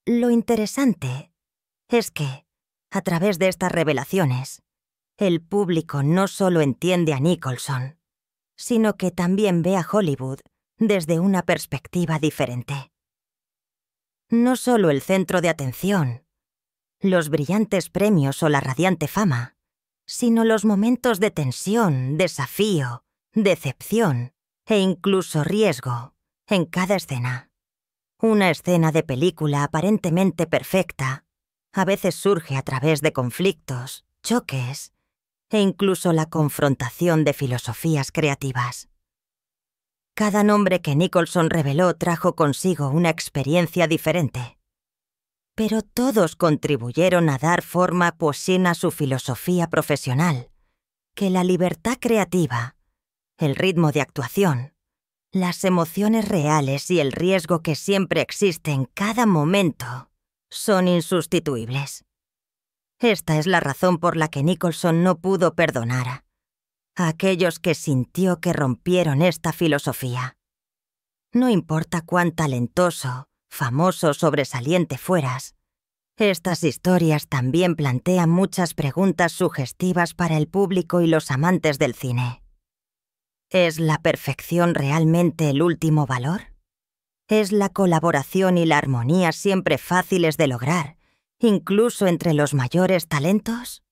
Lo interesante es que, a través de estas revelaciones, el público no solo entiende a Nicholson, sino que también ve a Hollywood desde una perspectiva diferente. No solo el centro de atención, los brillantes premios o la radiante fama, sino los momentos de tensión, desafío, decepción e incluso riesgo en cada escena. Una escena de película aparentemente perfecta a veces surge a través de conflictos, choques e incluso la confrontación de filosofías creativas. Cada nombre que Nicholson reveló trajo consigo una experiencia diferente, pero todos contribuyeron a dar forma a su filosofía profesional, que la libertad creativa, el ritmo de actuación, las emociones reales y el riesgo que siempre existe en cada momento son insustituibles. Esta es la razón por la que Nicholson no pudo perdonar a aquellos que sintió que rompieron esta filosofía. No importa cuán talentoso, famoso o sobresaliente fueras, estas historias también plantean muchas preguntas sugestivas para el público y los amantes del cine. ¿Es la perfección realmente el último valor? ¿Es la colaboración y la armonía siempre fáciles de lograr, incluso entre los mayores talentos?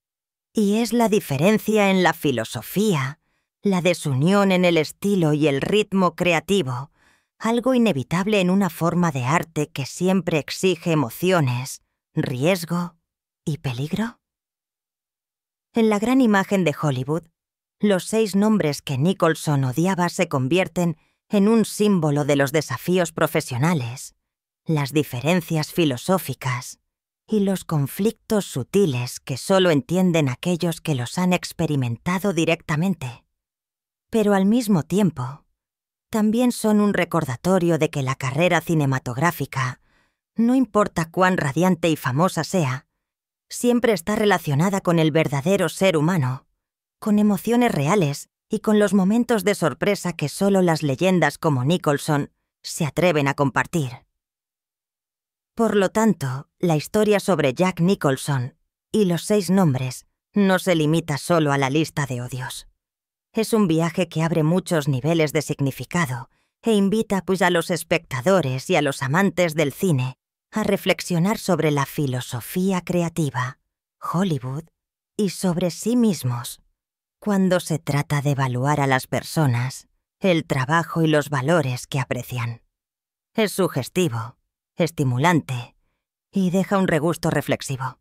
¿Y es la diferencia en la filosofía, la desunión en el estilo y el ritmo creativo, algo inevitable en una forma de arte que siempre exige emociones, riesgo y peligro? En la gran imagen de Hollywood, los 6 nombres que Nicholson odiaba se convierten en un símbolo de los desafíos profesionales, las diferencias filosóficas y los conflictos sutiles que solo entienden aquellos que los han experimentado directamente. Pero al mismo tiempo, también son un recordatorio de que la carrera cinematográfica, no importa cuán radiante y famosa sea, siempre está relacionada con el verdadero ser humano, con emociones reales y con los momentos de sorpresa que solo las leyendas como Nicholson se atreven a compartir. Por lo tanto, la historia sobre Jack Nicholson y los 6 nombres no se limita solo a la lista de odios. Es un viaje que abre muchos niveles de significado e invita a los espectadores y a los amantes del cine a reflexionar sobre la filosofía creativa, Hollywood y sobre sí mismos, cuando se trata de evaluar a las personas, el trabajo y los valores que aprecian. Es sugestivo, estimulante y deja un regusto reflexivo.